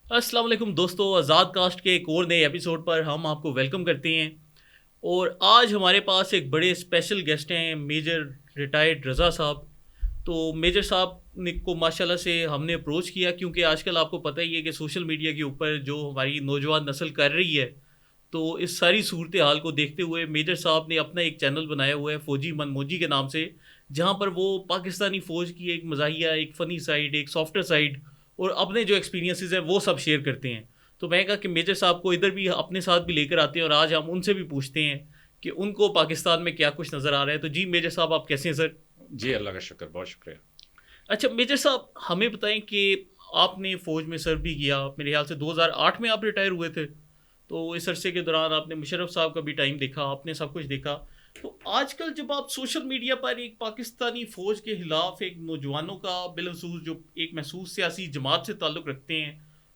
السلام علیکم دوستو، آزاد کاسٹ کے ایک اور نئے ایپیسوڈ پر ہم آپ کو ویلکم کرتے ہیں۔ اور آج ہمارے پاس ایک بڑے اسپیشل گیسٹ ہیں، میجر ریٹائرڈ رضا صاحب۔ تو میجر صاحب نے کو ماشاءاللہ سے ہم نے اپروچ کیا، کیونکہ آج کل آپ کو پتہ ہی ہے کہ سوشل میڈیا کے اوپر جو ہماری نوجوان نسل کر رہی ہے، تو اس ساری صورتحال کو دیکھتے ہوئے میجر صاحب نے اپنا ایک چینل بنایا ہوا ہے فوجی من موجی کے نام سے، جہاں پر وہ پاکستانی فوج کی ایک مزاحیہ، ایک فنی سائڈ، ایک سافٹر سائڈ اور اپنے جو ایکسپیرینسز ہیں وہ سب شیئر کرتے ہیں۔ تو میں کہا کہ میجر صاحب کو ادھر بھی اپنے ساتھ بھی لے کر آتے ہیں، اور آج ہم ان سے بھی پوچھتے ہیں کہ ان کو پاکستان میں کیا کچھ نظر آ رہا ہے۔ تو جی میجر صاحب، آپ کیسے ہیں سر؟ جی اللہ کا شکر، بہت شکریہ۔ اچھا میجر صاحب، ہمیں بتائیں کہ آپ نے فوج میں سر بھی کیا، میرے خیال سے 2008 میں آپ ریٹائر ہوئے تھے، تو اس عرصے کے دوران آپ نے مشرف صاحب کا بھی ٹائم دیکھا، آپ نے سب کچھ دیکھا۔ تو آج کل جب آپ سوشل میڈیا پر ایک پاکستانی فوج کے خلاف ایک نوجوانوں کا، بالخصوص جو ایک محسوس سیاسی جماعت سے تعلق رکھتے ہیں،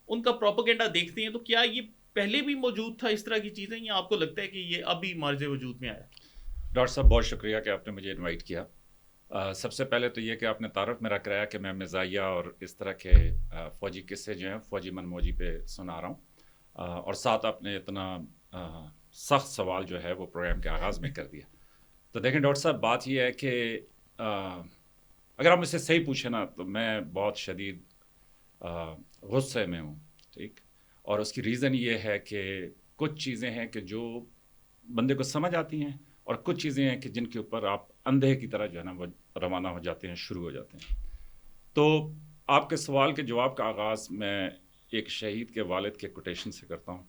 ان کا پروپیگنڈا دیکھتے ہیں، تو کیا یہ پہلے بھی موجود تھا اس طرح کی چیزیں، یا آپ کو لگتا ہے کہ یہ ابھی مارج وجود میں آیا؟ ڈاکٹر صاحب بہت شکریہ کہ آپ نے مجھے انوائٹ کیا۔ سب سے پہلے تو یہ کہ آپ نے تعارف میرا کرایا کہ میں مزاحیہ اور اس طرح کے فوجی قصے جو ہیں فوجی من موجی پہ سنا رہا ہوں، اور ساتھ آپ نے اتنا سخت سوال جو ہے وہ پروگرام کے آغاز میں کر دیا۔ تو دیکھیں ڈاکٹر صاحب، بات یہ ہے کہ اگر آپ مجھ سے صحیح پوچھیں نا، تو میں بہت شدید غصے میں ہوں، ٹھیک؟ اور اس کی ریزن یہ ہے کہ کچھ چیزیں ہیں کہ جو بندے کو سمجھ آتی ہیں، اور کچھ چیزیں ہیں کہ جن کے اوپر آپ اندھے کی طرح جو ہے نا وہ روانہ ہو جاتے ہیں، شروع ہو جاتے ہیں۔ تو آپ کے سوال کے جواب کا آغاز میں ایک شہید کے والد کے کوٹیشن سے کرتا ہوں،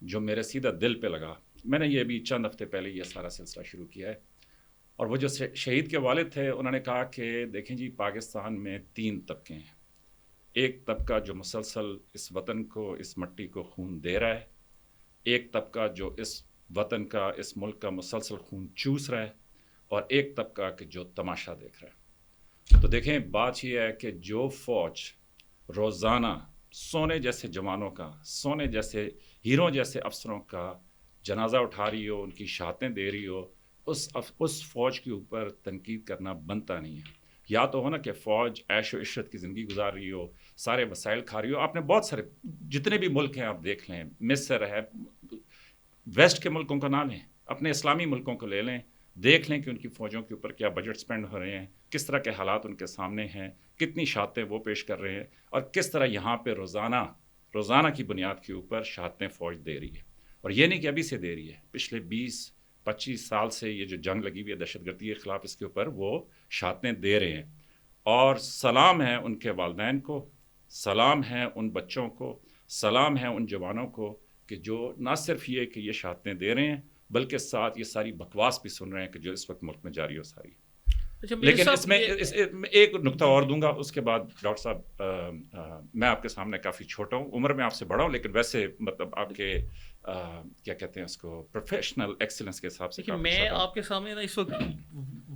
جو میرے سیدھا دل پہ لگا۔ میں نے یہ بھی چند ہفتے پہلے یہ سارا سلسلہ شروع کیا ہے، اور وہ جو شہید کے والد تھے انہوں نے کہا کہ دیکھیں جی، پاکستان میں 3 طبقے ہیں۔ ایک طبقہ جو مسلسل اس وطن کو، اس مٹی کو خون دے رہا ہے، ایک طبقہ جو اس وطن کا، اس ملک کا مسلسل خون چوس رہا ہے، اور ایک طبقہ کہ جو تماشا دیکھ رہا ہے۔ تو دیکھیں، بات یہ ہے کہ جو فوج روزانہ سونے جیسے جوانوں کا، سونے جیسے ہیروں جیسے افسروں کا جنازہ اٹھا رہی ہو، ان کی شہادتیں دے رہی ہو، اس فوج کے اوپر تنقید کرنا بنتا نہیں ہے۔ یا تو ہو نا کہ فوج عیش و عشرت کی زندگی گزار رہی ہو، سارے وسائل کھا رہی ہو۔ آپ نے بہت سارے جتنے بھی ملک ہیں آپ دیکھ لیں، مصر ہے، ویسٹ کے ملکوں کا نام لیں، اپنے اسلامی ملکوں کو لے لیں، دیکھ لیں کہ ان کی فوجوں کے اوپر کیا بجٹ سپینڈ ہو رہے ہیں، کس طرح کے حالات ان کے سامنے ہیں، کتنی شہادتیں وہ پیش کر رہے ہیں، اور کس طرح یہاں پہ روزانہ کی بنیاد کے اوپر شہادتیں فوج دے رہی ہے۔ اور یہ نہیں کہ ابھی سے دے رہی ہے، پچھلے 20-25 سال سے یہ جو جنگ لگی ہوئی ہے دہشت گردی کے خلاف، اس کے اوپر وہ شہادتیں دے رہے ہیں۔ اور سلام ہے ان کے والدین کو، سلام ہے ان بچوں کو، سلام ہے ان جوانوں کو کہ جو نہ صرف یہ کہ یہ شہادتیں دے رہے ہیں، بلکہ ساتھ یہ ساری بکواس بھی سن رہے ہیں کہ جو اس وقت ملک میں جاری ہو ساری۔ اچھا میجر لیکن اس صاحب، میں یہ ایک نقطہ جی اور جی دوں گا، اس کے بعد ڈاکٹر صاحب میں آپ کے سامنے کافی چھوٹا ہوں، عمر میں آپ سے بڑا ہوں، لیکن ویسے مطلب آپ کے کیا کہتے ہیں اس کو، پروفیشنل ایکسلنس کے حساب سے دیکھیے، کافی میں چھوٹا ہوں۔ آپ کے سامنے نا اس وقت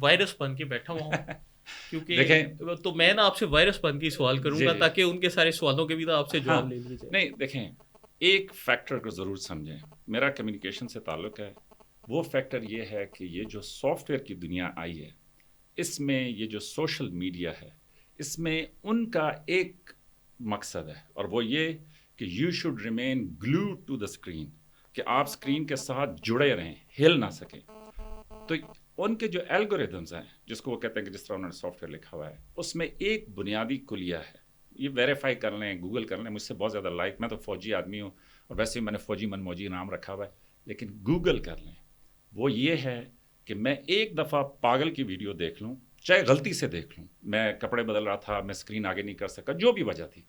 وائرس بن کے بیٹھا ہوا ہوں، دیکھیں کیونکہ تو میں نا آپ سے وائرس بن کے سوال کروں جی گا، جی تاکہ ان کے سارے سوالوں کے بھی تو آپ سے ہاں، جواب لے لیے جائے۔ نہیں دیکھیں، ایک فیکٹر کو ضرور سمجھیں، میرا کمیونیکیشن سے تعلق ہے۔ وہ فیکٹر یہ ہے کہ یہ جو سافٹ ویئر کی دنیا آئی ہے، اس میں یہ جو سوشل میڈیا ہے، اس میں ان کا ایک مقصد ہے، اور وہ یہ کہ you should remain glued to the screen, کہ آپ اسکرین کے ساتھ جڑے رہیں، ہل نہ سکیں۔ تو ان کے جو الگوریدمز ہیں، جس کو وہ کہتے ہیں کہ جس طرح انہوں نے سافٹ ویئر لکھا ہوا ہے، اس میں ایک بنیادی کلیہ ہے، یہ ویریفائی کر لیں، گوگل کر لیں، مجھ سے بہت زیادہ لائک، میں تو فوجی آدمی ہوں، اور ویسے ہی میں نے فوجی من موجی نام رکھا ہوا ہے، لیکن گوگل کر لیں۔ وہ یہ ہے کہ میں ایک دفعہ پاگل کی ویڈیو دیکھ لوں، چاہے غلطی سے دیکھ لوں، میں کپڑے بدل رہا تھا، میں اسکرین آگے نہیں کر سکا، جو بھی وجہ تھی،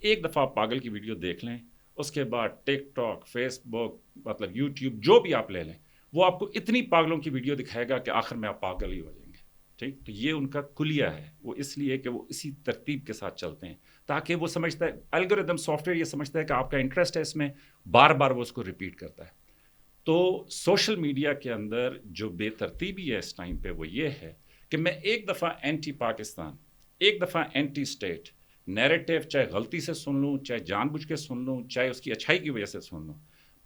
ایک دفعہ پاگل کی ویڈیو دیکھ لیں، اس کے بعد ٹک ٹاک، فیس بک، مطلب یوٹیوب، جو بھی آپ لے لیں، وہ آپ کو اتنی پاگلوں کی ویڈیو دکھائے گا کہ آخر میں آپ پاگل ہی ہو جائیں گے۔ ٹھیک، تو یہ ان کا کلیہ ہے، وہ اس لیے کہ وہ اسی ترتیب کے ساتھ چلتے ہیں، تاکہ وہ سمجھتا ہے، الگوریدم سافٹ ویئر یہ سمجھتا ہے کہ آپ کا انٹرسٹ ہے اس میں، بار بار وہ اس کو ریپیٹ کرتا ہے۔ تو سوشل میڈیا کے اندر جو بے ترتیبی ہے اس ٹائم پہ، وہ یہ ہے کہ میں ایک دفعہ اینٹی پاکستان، ایک دفعہ اینٹی اسٹیٹ نیریٹو، چاہے غلطی سے سن لوں، چاہے جان بوجھ کے سن لوں، چاہے اس کی اچھائی کی وجہ سے سن لوں،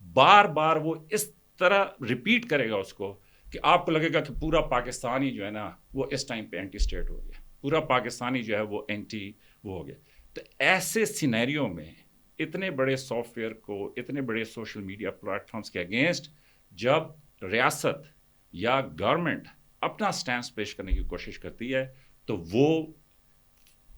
بار بار وہ اس طرح ریپیٹ کرے گا اس کو کہ آپ کو لگے گا کہ پورا پاکستانی جو ہے نا وہ اس ٹائم پہ اینٹی اسٹیٹ ہو گیا، پورا پاکستانی جو ہے وہ اینٹی وہ ہو گیا۔ تو ایسے سینیریو میں اتنے بڑے سافٹ ویئر کو, اتنے بڑے سوشل میڈیا پلیٹفارمس کے اگینسٹ جب ریاست یا گورنمنٹ اپنا سٹینس پیش کرنے کی کوشش کرتی ہے تو وہ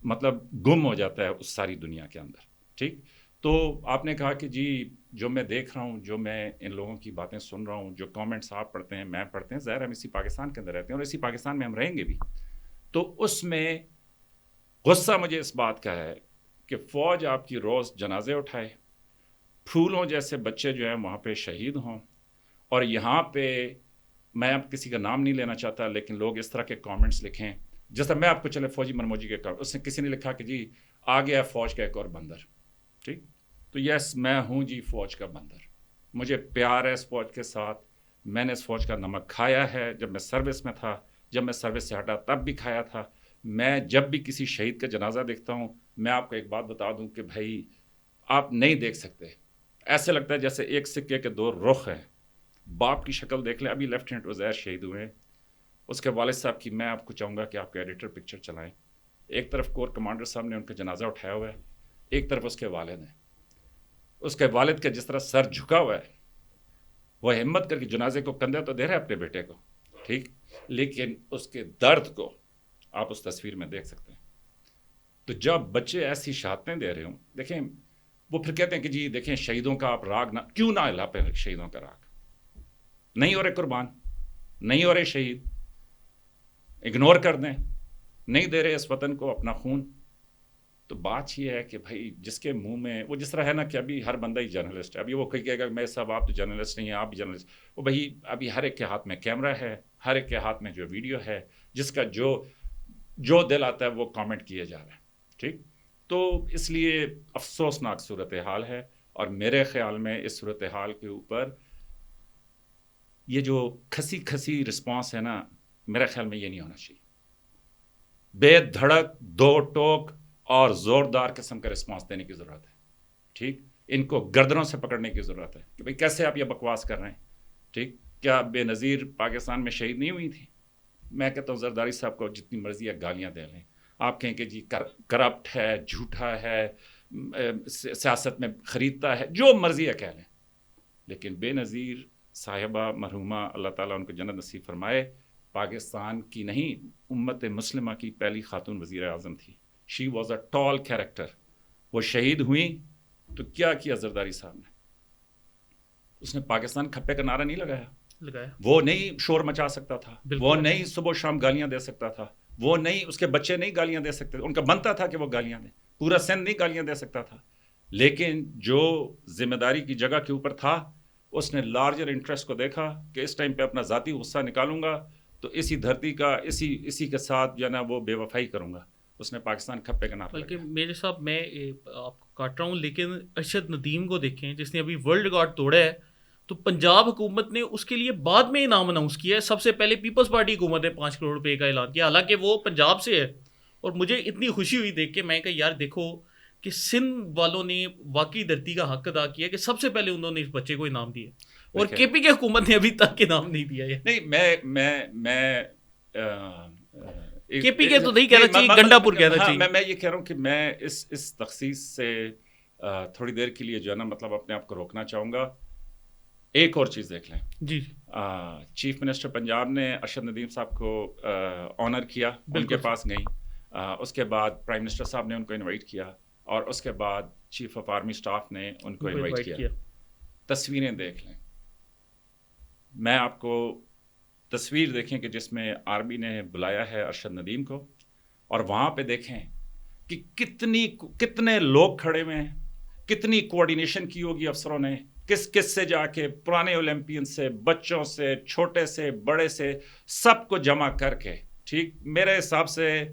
مطلب گم ہو جاتا ہے اس ساری دنیا کے اندر. ٹھیک, تو آپ نے کہا کہ جی جو میں دیکھ رہا ہوں, جو میں ان لوگوں کی باتیں سن رہا ہوں, جو کامنٹس آپ پڑھتے ہیں, میں پڑھتے ہیں, ظاہر ہم اسی پاکستان کے اندر رہتے ہیں اور اسی پاکستان میں ہم رہیں گے بھی, تو اس میں غصہ مجھے اس بات کا ہے کہ فوج آپ کی روز جنازے اٹھائے, پھولوں جیسے بچے جو ہیں وہاں پہ شہید ہوں, اور یہاں پہ میں اب کسی کا نام نہیں لینا چاہتا لیکن لوگ اس طرح کے کامنٹس لکھیں, جس طرح میں آپ کو چلے فوجی منموجی کے کامنٹ, اس نے کسی نے لکھا کہ جی آ گیا فوج کا ایک اور بندر. ٹھیک, تو یس میں ہوں جی فوج کا بندر, مجھے پیار ہے اس فوج کے ساتھ, میں نے اس فوج کا نمک کھایا ہے جب میں سروس میں تھا, جب میں سروس سے ہٹا تب بھی کھایا تھا. میں جب بھی کسی شہید کا جنازہ دیکھتا ہوں, میں آپ کو ایک بات بتا دوں کہ بھائی آپ نہیں دیکھ سکتے, ایسے لگتا ہے جیسے ایک سکے کے دو رخ ہیں. باپ کی شکل دیکھ لیں, ابھی لیفٹیننٹ عزیر شہید ہوئے ہیں, اس کے والد صاحب کی میں آپ کو چاہوں گا کہ آپ کے ایڈیٹر پکچر چلائیں. ایک طرف کور کمانڈر صاحب نے ان کا جنازہ اٹھایا ہوا ہے, ایک طرف اس کے والد ہیں. اس کے والد کا جس طرح سر جھکا ہوا ہے, وہ ہمت کر کے جنازے کو کندھے تو دے رہے اپنے بیٹے کو, ٹھیک, لیکن اس کے درد کو آپ اس تصویر میں دیکھ سکتے ہیں. تو جب بچے ایسی شہادتیں دے رہے ہوں, دیکھیں وہ پھر کہتے ہیں کہ جی دیکھیں شہیدوں کا آپ راگ نہ کیوں نہ ہلا پہ شہیدوں کا راگ, نہیں ہو رہے قربان, نہیں ہو رہے شہید, اگنور کر دیں, نہیں دے رہے اس وطن کو اپنا خون. تو بات یہ ہے کہ بھائی جس کے منہ میں وہ جس طرح ہے نا کہ ابھی ہر بندہ ہی جرنلسٹ ہے, ابھی وہ کہے گا میں صاحب آپ تو جرنلسٹ نہیں ہیں, آپ بھی جرنلسٹ, وہ بھائی ابھی ہر ایک کے ہاتھ میں کیمرہ ہے, ہر ایک کے ہاتھ میں جو ویڈیو ہے, جس کا جو دل آتا ہے وہ کامنٹ کیے جا رہا ہے. ٹھیک, تو اس لیے افسوسناک صورتحال ہے, اور میرے خیال میں اس صورتحال کے اوپر یہ جو کھسی رسپانس ہے نا, میرے خیال میں یہ نہیں ہونا چاہیے. بے دھڑک دو ٹوک اور زوردار قسم کا رسپانس دینے کی ضرورت ہے. ٹھیک, ان کو گردنوں سے پکڑنے کی ضرورت ہے کہ بھئی کیسے آپ یہ بکواس کر رہے ہیں. ٹھیک, کیا بے نظیر پاکستان میں شہید نہیں ہوئی تھی؟ میں کہتا ہوں زرداری صاحب کو جتنی مرضی ہے گالیاں دے لیں, آپ کہیں کہ جی کرپٹ ہے, جھوٹا ہے, سیاست میں خریدتا ہے, جو مرضی ہے کہہ لیں, لیکن بے نظیر صاحبہ مرحومہ اللہ تعالیٰ ان کو جنت نصیب فرمائے, پاکستان کی نہیں امت مسلمہ کی پہلی خاتون وزیر اعظم تھی. She was a talc character. وہ شہید ہوئیں تو کیا کیا زرداری صاحب نے, اس نے پاکستان کھپے کا نعرہ نہیں لگایا, وہ نہیں شور مچا سکتا تھا, وہ نہیں صبح و شام گالیاں دے سکتا تھا, وہ نہیں, اس کے بچے نہیں گالیاں دے سکتے تھے, ان کا بنتا تھا کہ وہ گالیاں دیں, پورا سندھ نہیں گالیاں دے سکتا تھا, لیکن جو ذمہ داری کی جگہ کے اوپر تھا اس نے لارجر انٹرسٹ کو دیکھا کہ اس ٹائم پہ اپنا ذاتی غصہ نکالوں گا تو اسی دھرتی کا اسی کے ساتھ جو ہے نا وہ بے وفائی کروں گا. اس نے پاکستان کھپے کا نعرہ بلکہ میرے صاحب میں آپ کو کاٹ رہا ہوں, لیکن ارشد ندیم کو دیکھیں جس نے ابھی ورلڈ ریکارڈ توڑا ہے, تو پنجاب حکومت نے اس کے لیے بعد میں انعام اناؤنس کیا ہے. سب سے پہلے پیپلز پارٹی حکومت نے 5 کروڑ روپے کا اعلان کیا, حالانکہ وہ پنجاب سے ہے. اور مجھے اتنی خوشی ہوئی دیکھ کے, میں کہا یار دیکھو کہ سندھ والوں نے واقعی دھرتی کا حق ادا کیا کہ سب سے پہلے انہوں نے اس بچے کو انعام دیا, اور کے پی کے حکومت نے ابھی تک انعام نہیں دیا ہے. نہیں, میں کے پی کے تو نہیں کہنا چاہیے, گنڈا پور کہنا چاہیے. میں یہ کہہ رہا ہوں کہ میں اس تخصیص سے تھوڑی دیر کے لیے جو ہے نا مطلب اپنے آپ کو روکنا چاہوں گا. ایک اور چیز دیکھ لیں جی, چیف منسٹر پنجاب نے ارشد ندیم صاحب کو آنر کیا, ان کے پاس گئیں, اس کے بعد پرائم منسٹر صاحب نے ان کو انوائٹ کیا, اور اس کے بعد چیف آف آرمی سٹاف نے ان کو انوائٹ کیا. تصویریں دیکھ لیں, میں آپ کو تصویر دیکھیں کہ جس میں آرمی نے بلایا ہے ارشد ندیم کو, اور وہاں پہ دیکھیں کہ کتنے لوگ کھڑے ہوئے ہیں, کتنی کوآرڈینیشن کی ہوگی افسروں نے, کس سے جا کے پرانے اولمپئن سے, بچوں سے, چھوٹے سے, بڑے سے, سب کو جمع کر کے. ٹھیک, میرے حساب سے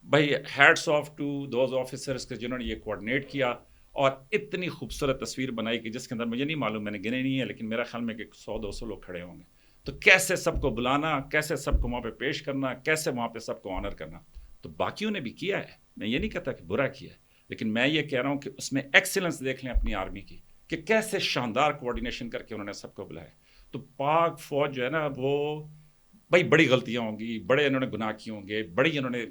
بھائی hats of two those officers کے جنہوں نے یہ کوآرڈینیٹ کیا, اور اتنی خوبصورت تصویر بنائی کہ جس کے اندر مجھے نہیں معلوم, میں نے گنے نہیں ہے, لیکن میرا خیال میں کہ 100-200 لوگ کھڑے ہوں گے. تو کیسے سب کو بلانا, کیسے سب کو وہاں پہ پیش کرنا, کیسے وہاں پہ سب کو آنر کرنا. تو باقیوں نے بھی کیا ہے, میں یہ نہیں کہتا کہ برا کیا ہے, لیکن میں یہ کہہ رہا ہوں کہ اس میں ایکسیلنس دیکھ لیں اپنی آرمی کی کہ کیسے شاندار کوآرڈینیشن کر کے انہوں نے سب کو بلایا. تو پاک فوج جو ہے نا وہ بھائی بڑی غلطیاں ہوں گی, بڑے انہوں نے گناہ کیے ہوں گے, بڑی انہوں نے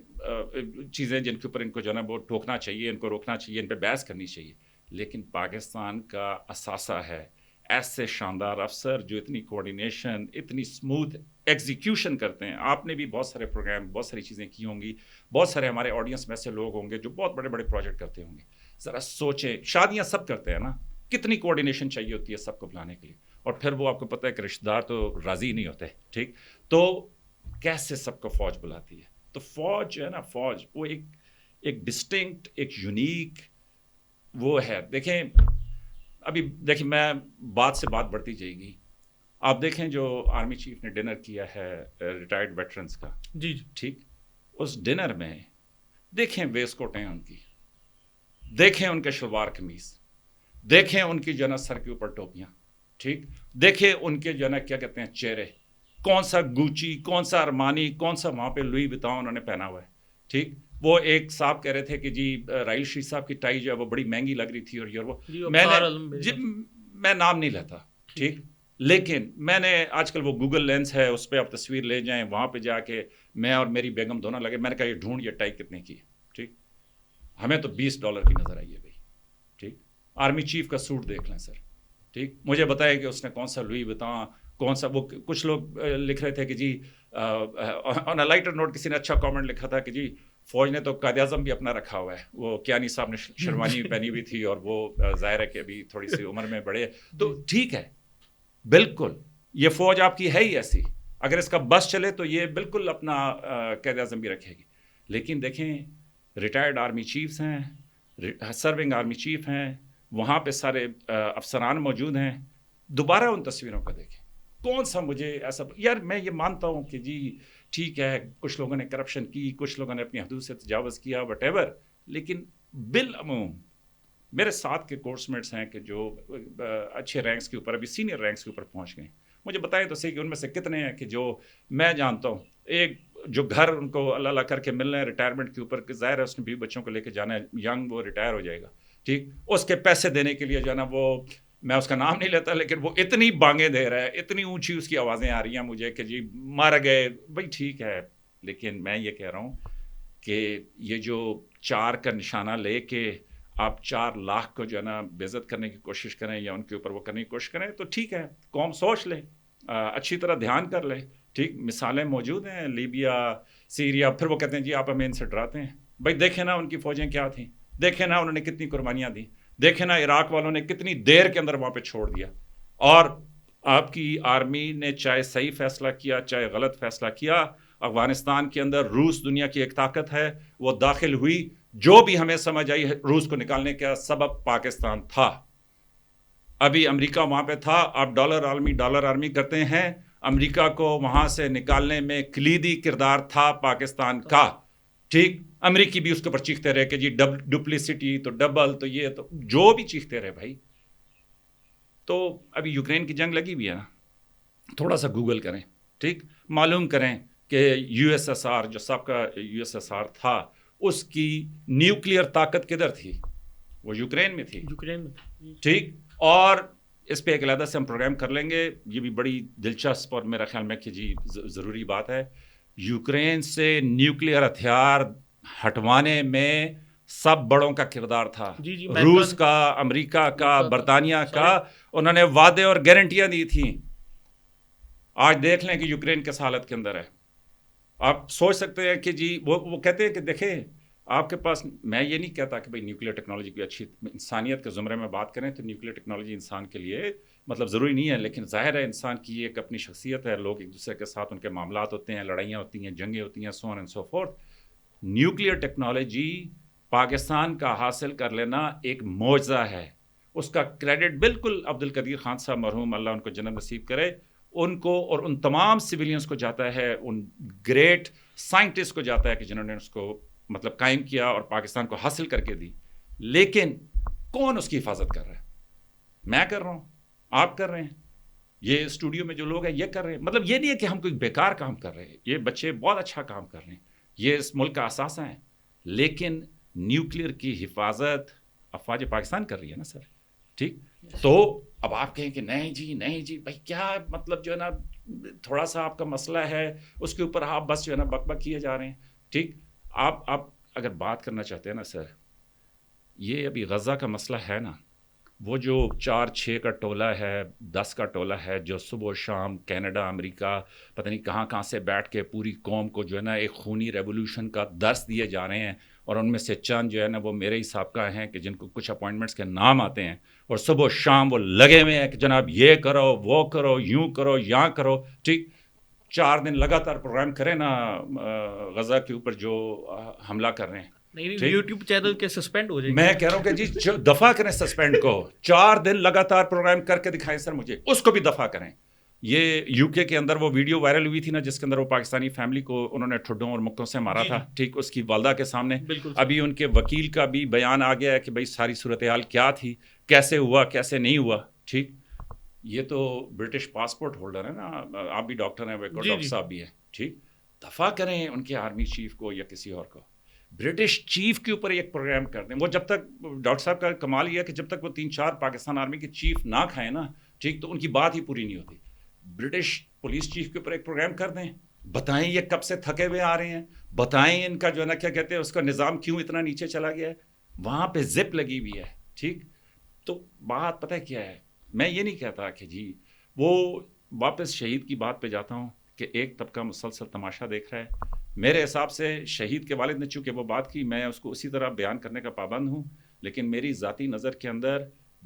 چیزیں جن کے اوپر ان کو جو ہے نا وہ ٹوکنا چاہیے, ان کو روکنا چاہیے, ان پہ بحث کرنی چاہیے, لیکن پاکستان کا اثاثہ ہے ایسے شاندار افسر جو اتنی کوآرڈینیشن اتنی اسموتھ ایگزیکیوشن کرتے ہیں. آپ نے بھی بہت سارے پروگرام بہت ساری چیزیں کی ہوں گی, بہت سارے ہمارے آڈینس میں ایسے لوگ ہوں گے جو بہت بڑے بڑے پروجیکٹ کرتے ہوں گے. ذرا سوچیں, شادیاں سب کرتے ہیں نا, کتنی کوآرڈینیشن چاہیے ہوتی ہے سب کو بلانے کے لیے, اور پھر وہ آپ کو پتہ ہے کہ رشتہ دار تو راضی نہیں ہوتے, ٹھیک, تو کیسے سب کو فوج بلاتی ہے. تو فوج جو ہے نا, فوج وہ ایک ڈسٹنکٹ, ایک یونیک وہ ہے. دیکھیں ابھی دیکھیں میں بات سے بات بڑھتی جائے گی. آپ دیکھیں جو آرمی چیف نے ڈنر کیا ہے ریٹائرڈ ویٹرنس کا, جی ٹھیک, اس ڈنر میں دیکھیں ویسٹ کوٹیں ان کی, دیکھیں ان کے شلوار قمیض, دیکھیں ان کی جو ہے نا سر کے اوپر ٹوپیاں, ٹھیک, دیکھیں ان کے جو ہے نا کیا کہتے ہیں چہرے, کون سا گوچی, کون سا ارمانی, کون سا وہاں پہ لوئی وٹون انہوں نے پہنا ہوا ہے, ٹھیک. وہ ایک صاحب کہہ رہے تھے کہ جی راحیل شریف صاحب کی ٹائی جو ہے وہ بڑی مہنگی لگ رہی تھی, اور وہ میں نام نہیں لیتا, ٹھیک, لیکن میں نے آج کل وہ گوگل لینس ہے اس پہ آپ تصویر لے جائیں, وہاں پہ جا کے میں اور میری بیگم دونوں لگے, میں نے کہا یہ ڈھونڈ یہ ٹائی کتنے کی ہے, ٹھیک, ہمیں تو $20 کی نظر آئی ہے بھائی, ٹھیک. آرمی چیف کا سوٹ دیکھ لیں سر, ٹھیک, مجھے بتائیں کہ اس نے کون سا لوئی وٹون, کون سا, وہ کچھ لوگ لکھ رہے تھے کہ جی آن اے لائٹر نوٹ کسی نے اچھا کامنٹ لکھا تھا کہ جی فوج نے تو قائد اعظم بھی اپنا رکھا ہوا ہے. وہ کیانی صاحب نے شیروانی پہنی ہوئی تھی, اور وہ ظاہر ہے کہ ابھی تھوڑی سی عمر میں بڑے, تو ٹھیک ہے, بالکل یہ فوج آپ کی ہے ہی ایسی, اگر اس کا بس چلے تو یہ بالکل اپنا قائد اعظم بھی رکھے گی. لیکن دیکھیں ریٹائرڈ آرمی چیفز ہیں, سرونگ آرمی چیف ہیں, وہاں پہ سارے افسران موجود ہیں, دوبارہ ان تصویروں کو دیکھیں. کون سا مجھے ایسا, یار میں یہ مانتا ہوں کہ جی ٹھیک ہے کچھ لوگوں نے کرپشن کی, کچھ لوگوں نے اپنی حدود سے تجاوز کیا, وٹ ایور, لیکن بالعموم میرے ساتھ کے کورس میٹس ہیں کہ جو اچھے رینکس کے اوپر, ابھی سینئر رینکس کے اوپر پہنچ گئے. مجھے بتائیں تو صحیح کہ ان میں سے کتنے ہیں کہ جو میں جانتا ہوں, ایک جو گھر ان کو اللہ اللہ کر کے مل رہے ہیں ریٹائرمنٹ کے اوپر, کہ ظاہر ہے اس نے بیوی بچوں کو لے کے جانا ہے, ینگ وہ ریٹائر ہو جائے گا, ٹھیک, اس کے پیسے دینے کے لیے جو ہے نا, وہ میں اس کا نام نہیں لیتا, لیکن وہ اتنی بانگیں دے رہا ہے, اتنی اونچی اس کی آوازیں آ رہی ہیں مجھے کہ جی مار گئے بھائی, ٹھیک ہے. لیکن میں یہ کہہ رہا ہوں کہ یہ جو 4 کا نشانہ لے کے آپ 4 لاکھ کو جو ہے نا بے عزت کرنے کی کوشش کریں یا ان کے اوپر وہ کرنے کی کوشش کریں, تو ٹھیک ہے, قوم سوچ لے, اچھی طرح دھیان کر لے, ٹھیک. مثالیں موجود ہیں, لیبیا, سیریا, پھر وہ کہتے ہیں جی آپ ہمیں ان سے ڈراتے ہیں. بھائی دیکھیں نا ان کی فوجیں کیا تھیں, دیکھیں نا انہوں نے کتنی قربانیاں دیں, دیکھیں نا عراق والوں نے کتنی دیر کے اندر وہاں پہ چھوڑ دیا, اور آپ کی آرمی نے چاہے صحیح فیصلہ کیا چاہے غلط فیصلہ کیا, افغانستان کے اندر روس دنیا کی ایک طاقت ہے, وہ داخل ہوئی, جو بھی ہمیں سمجھ آئی روس کو نکالنے کا سبب پاکستان تھا. ابھی امریکہ وہاں پہ تھا, آپ ڈالر آرمی کرتے ہیں, امریکہ کو وہاں سے نکالنے میں کلیدی کردار تھا پاکستان کا, ٹھیک. امریکی بھی اس کے اوپر چیختے رہے کہ جی ڈپلیسٹی, تو ڈبل, تو یہ, تو جو بھی چیختے رہے بھائی. تو ابھی یوکرین کی جنگ لگی ہوئی ہے نا, تھوڑا سا گوگل کریں, ٹھیک, معلوم کریں کہ USSR جو سب کا USSR تھا, اس کی نیوکلیئر طاقت کدھر تھی, وہ یوکرین میں تھی, ٹھیک. اور اس پہ ایک علیحدہ سے ہم پروگرام کر لیں گے, یہ بھی بڑی دلچسپ اور میرا خیال میں کہ جی ضروری بات ہے. یوکرین سے نیوکلیئر ہتھیار ہٹوانے میں سب بڑوں کا کردار تھا, روس کا, امریکہ کا, برطانیہ کا, انہوں نے وعدے اور گارنٹیاں دی تھیں. آج دیکھ لیں کہ یوکرین کس حالت کے اندر ہے. آپ سوچ سکتے ہیں کہ جی وہ کہتے ہیں کہ دیکھیں آپ کے پاس, میں یہ نہیں کہتا کہ بھائی نیوکلیئر ٹیکنالوجی کی اچھی, انسانیت کے زمرے میں بات کریں تو نیوکلیئر ٹیکنالوجی انسان کے لیے مطلب ضروری نہیں ہے, لیکن ظاہر ہے انسان کی ایک اپنی شخصیت ہے, لوگ ایک دوسرے کے ساتھ ان کے معاملات ہوتے ہیں, لڑائیاں ہوتی ہیں, جنگیں ہوتی ہیں, so on and so forth. Nuclear technology Pakistan کا حاصل کر لینا ایک معجزہ ہے. اس کا کریڈٹ بالکل عبد القدیر خان صاحب مرحوم, اللہ ان کو جنت نصیب کرے, ان کو اور ان تمام سویلینز کو جاتا ہے, ان گریٹ سائنٹسٹ کو جاتا ہے کہ جنہوں نے اس کو مطلب قائم کیا اور پاکستان کو حاصل کر کے دی. لیکن کون اس کی حفاظت کر رہا ہے؟ میں کر رہا ہوں, آپ کر رہے ہیں, یہ اسٹوڈیو میں جو لوگ ہیں یہ کر رہے ہیں. مطلب یہ نہیں ہے کہ ہم کوئی بیکار کام کر رہے ہیں, یہ بچے بہت اچھا کام کر رہے ہیں, یہ اس ملک کا اثاثہ ہیں. لیکن نیوکلیئر کی حفاظت افواج پاکستان کر رہی ہے نا سر, ٹھیک. تو اب آپ کہیں کہ نہیں جی بھائی کیا مطلب جو ہے نا تھوڑا سا آپ کا مسئلہ ہے اس کے اوپر آپ بس جو ہے نا بک بک کیے جا رہے ہیں, ٹھیک. آپ اگر بات کرنا چاہتے ہیں نا سر, یہ ابھی غزہ کا مسئلہ ہے نا، وہ جو 4-6 کا ٹولہ ہے، 10 کا ٹولہ ہے، جو صبح و شام کینیڈا، امریکہ، پتہ نہیں کہاں کہاں سے بیٹھ کے پوری قوم کو جو ہے نا ایک خونی ریولوشن کا درس دیے جا رہے ہیں، اور ان میں سے چند جو ہے نا وہ میرے ہی سابقہ ہیں کہ جن کو کچھ اپوائنٹمنٹس کے نام آتے ہیں، اور صبح و شام وہ لگے ہوئے ہیں کہ جناب یہ کرو، وہ کرو، یوں کرو، یہاں کرو، ٹھیک. 4 دن لگاتار پروگرام کریں نا غزہ کے اوپر جو حملہ کر رہے ہیں. نہیں یوٹیوب چینل کے سسپینڈ ہو جائیں گے. میں کہہ رہا ہوں کہ جی دفاع کریں سسپینڈ کو. 4 دن لگاتار پروگرام کر کے دکھائیں سر مجھے، اس کو بھی دفاع کریں. یہ یو کے اندر وہ ویڈیو وائرل ہوئی تھی نا جس کے اندر وہ پاکستانی فیملی کو انہوں نے ٹھڈوں اور مکوں سے مارا تھا، ٹھیک، اس کی والدہ کے سامنے. ابھی ان کے وکیل کا بھی بیان آ گیا ہے کہ بھائی ساری صورتحال کیا تھی، کیسے ہوا، کیسے نہیں ہوا. ٹھیک، یہ تو برٹش پاسپورٹ ہولڈر ہے نا، آپ بھی ڈاکٹر ہیں، ڈاکٹر صاحب بھی ہیں. ٹھیک، دفاع کریں ان کے آرمی چیف کو یا کسی اور کو. برٹش چیف کے اوپر ایک پروگرام کر دیں. وہ جب تک ڈاکٹر صاحب کا کمال یہ ہے کہ جب تک وہ 3-4 پاکستان آرمی کے چیف نہ کھائیں نا، ٹھیک، تو ان کی بات ہی پوری نہیں ہوتی. برٹش پولیس چیف کے اوپر ایک پروگرام کر دیں، بتائیں یہ کب سے تھکے ہوئے آ رہے ہیں، بتائیں ان کا جو ہے نا کیا کہتے ہیں اس کا نظام کیوں اتنا نیچے چلا گیا ہے، وہاں پہ زپ لگی ہوئی ہے. ٹھیک، تو بات پتہ کیا ہے، میں یہ نہیں کہتا کہ جی وہ واپس شہید کی بات پہ جاتا ہوں کہ ایک طبقہ مسلسل تماشا دیکھ رہا ہے. میرے حساب سے شہید کے والد نے چونکہ وہ بات کی، میں اس کو اسی طرح بیان کرنے کا پابند ہوں، لیکن میری ذاتی نظر کے اندر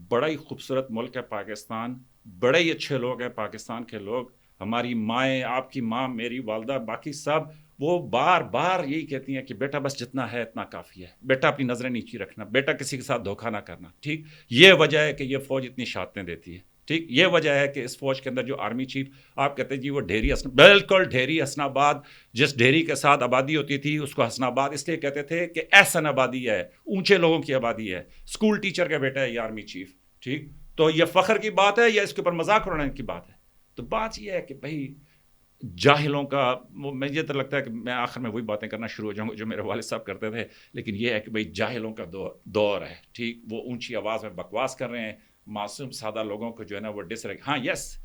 بڑا ہی خوبصورت ملک ہے پاکستان، بڑے ہی اچھے لوگ ہیں پاکستان کے لوگ. ہماری مائیں، آپ کی ماں، میری والدہ، باقی سب وہ بار بار یہی کہتی ہیں کہ بیٹا بس جتنا ہے اتنا کافی ہے، بیٹا اپنی نظریں نیچی رکھنا، بیٹا کسی کے ساتھ دھوکہ نہ کرنا. ٹھیک، یہ وجہ ہے کہ یہ فوج اتنی شہادتیں دیتی ہے. ٹھیک، یہ وجہ ہے کہ اس فوج کے اندر جو آرمی چیف آپ کہتے ہیں جی وہ ڈھیری بالکل ڈھیری حسن آباد، جس ڈھیری کے ساتھ آبادی ہوتی تھی اس کو حسن آباد اس لیے کہتے تھے کہ احسن آبادی ہے، اونچے لوگوں کی آبادی ہے. اسکول ٹیچر کا بیٹا ہے یہ آرمی چیف. ٹھیک، تو یہ فخر کی بات ہے یا اس کے اوپر مذاق اڑانے کی بات ہے؟ تو بات یہ ہے کہ بھائی جاہلوں کا، مجھے تو لگتا ہے کہ میں آخر میں وہی باتیں کرنا شروع ہو جاؤں گا جو میرے والد صاحب کرتے تھے، لیکن یہ ہے کہ بھائی جاہلوں کا دور ہے. ٹھیک، وہ اونچی آواز میں بکواس کر رہے ہیں، معصوم سادہ لوگوں کو جو ہے نا وہ ہاں یس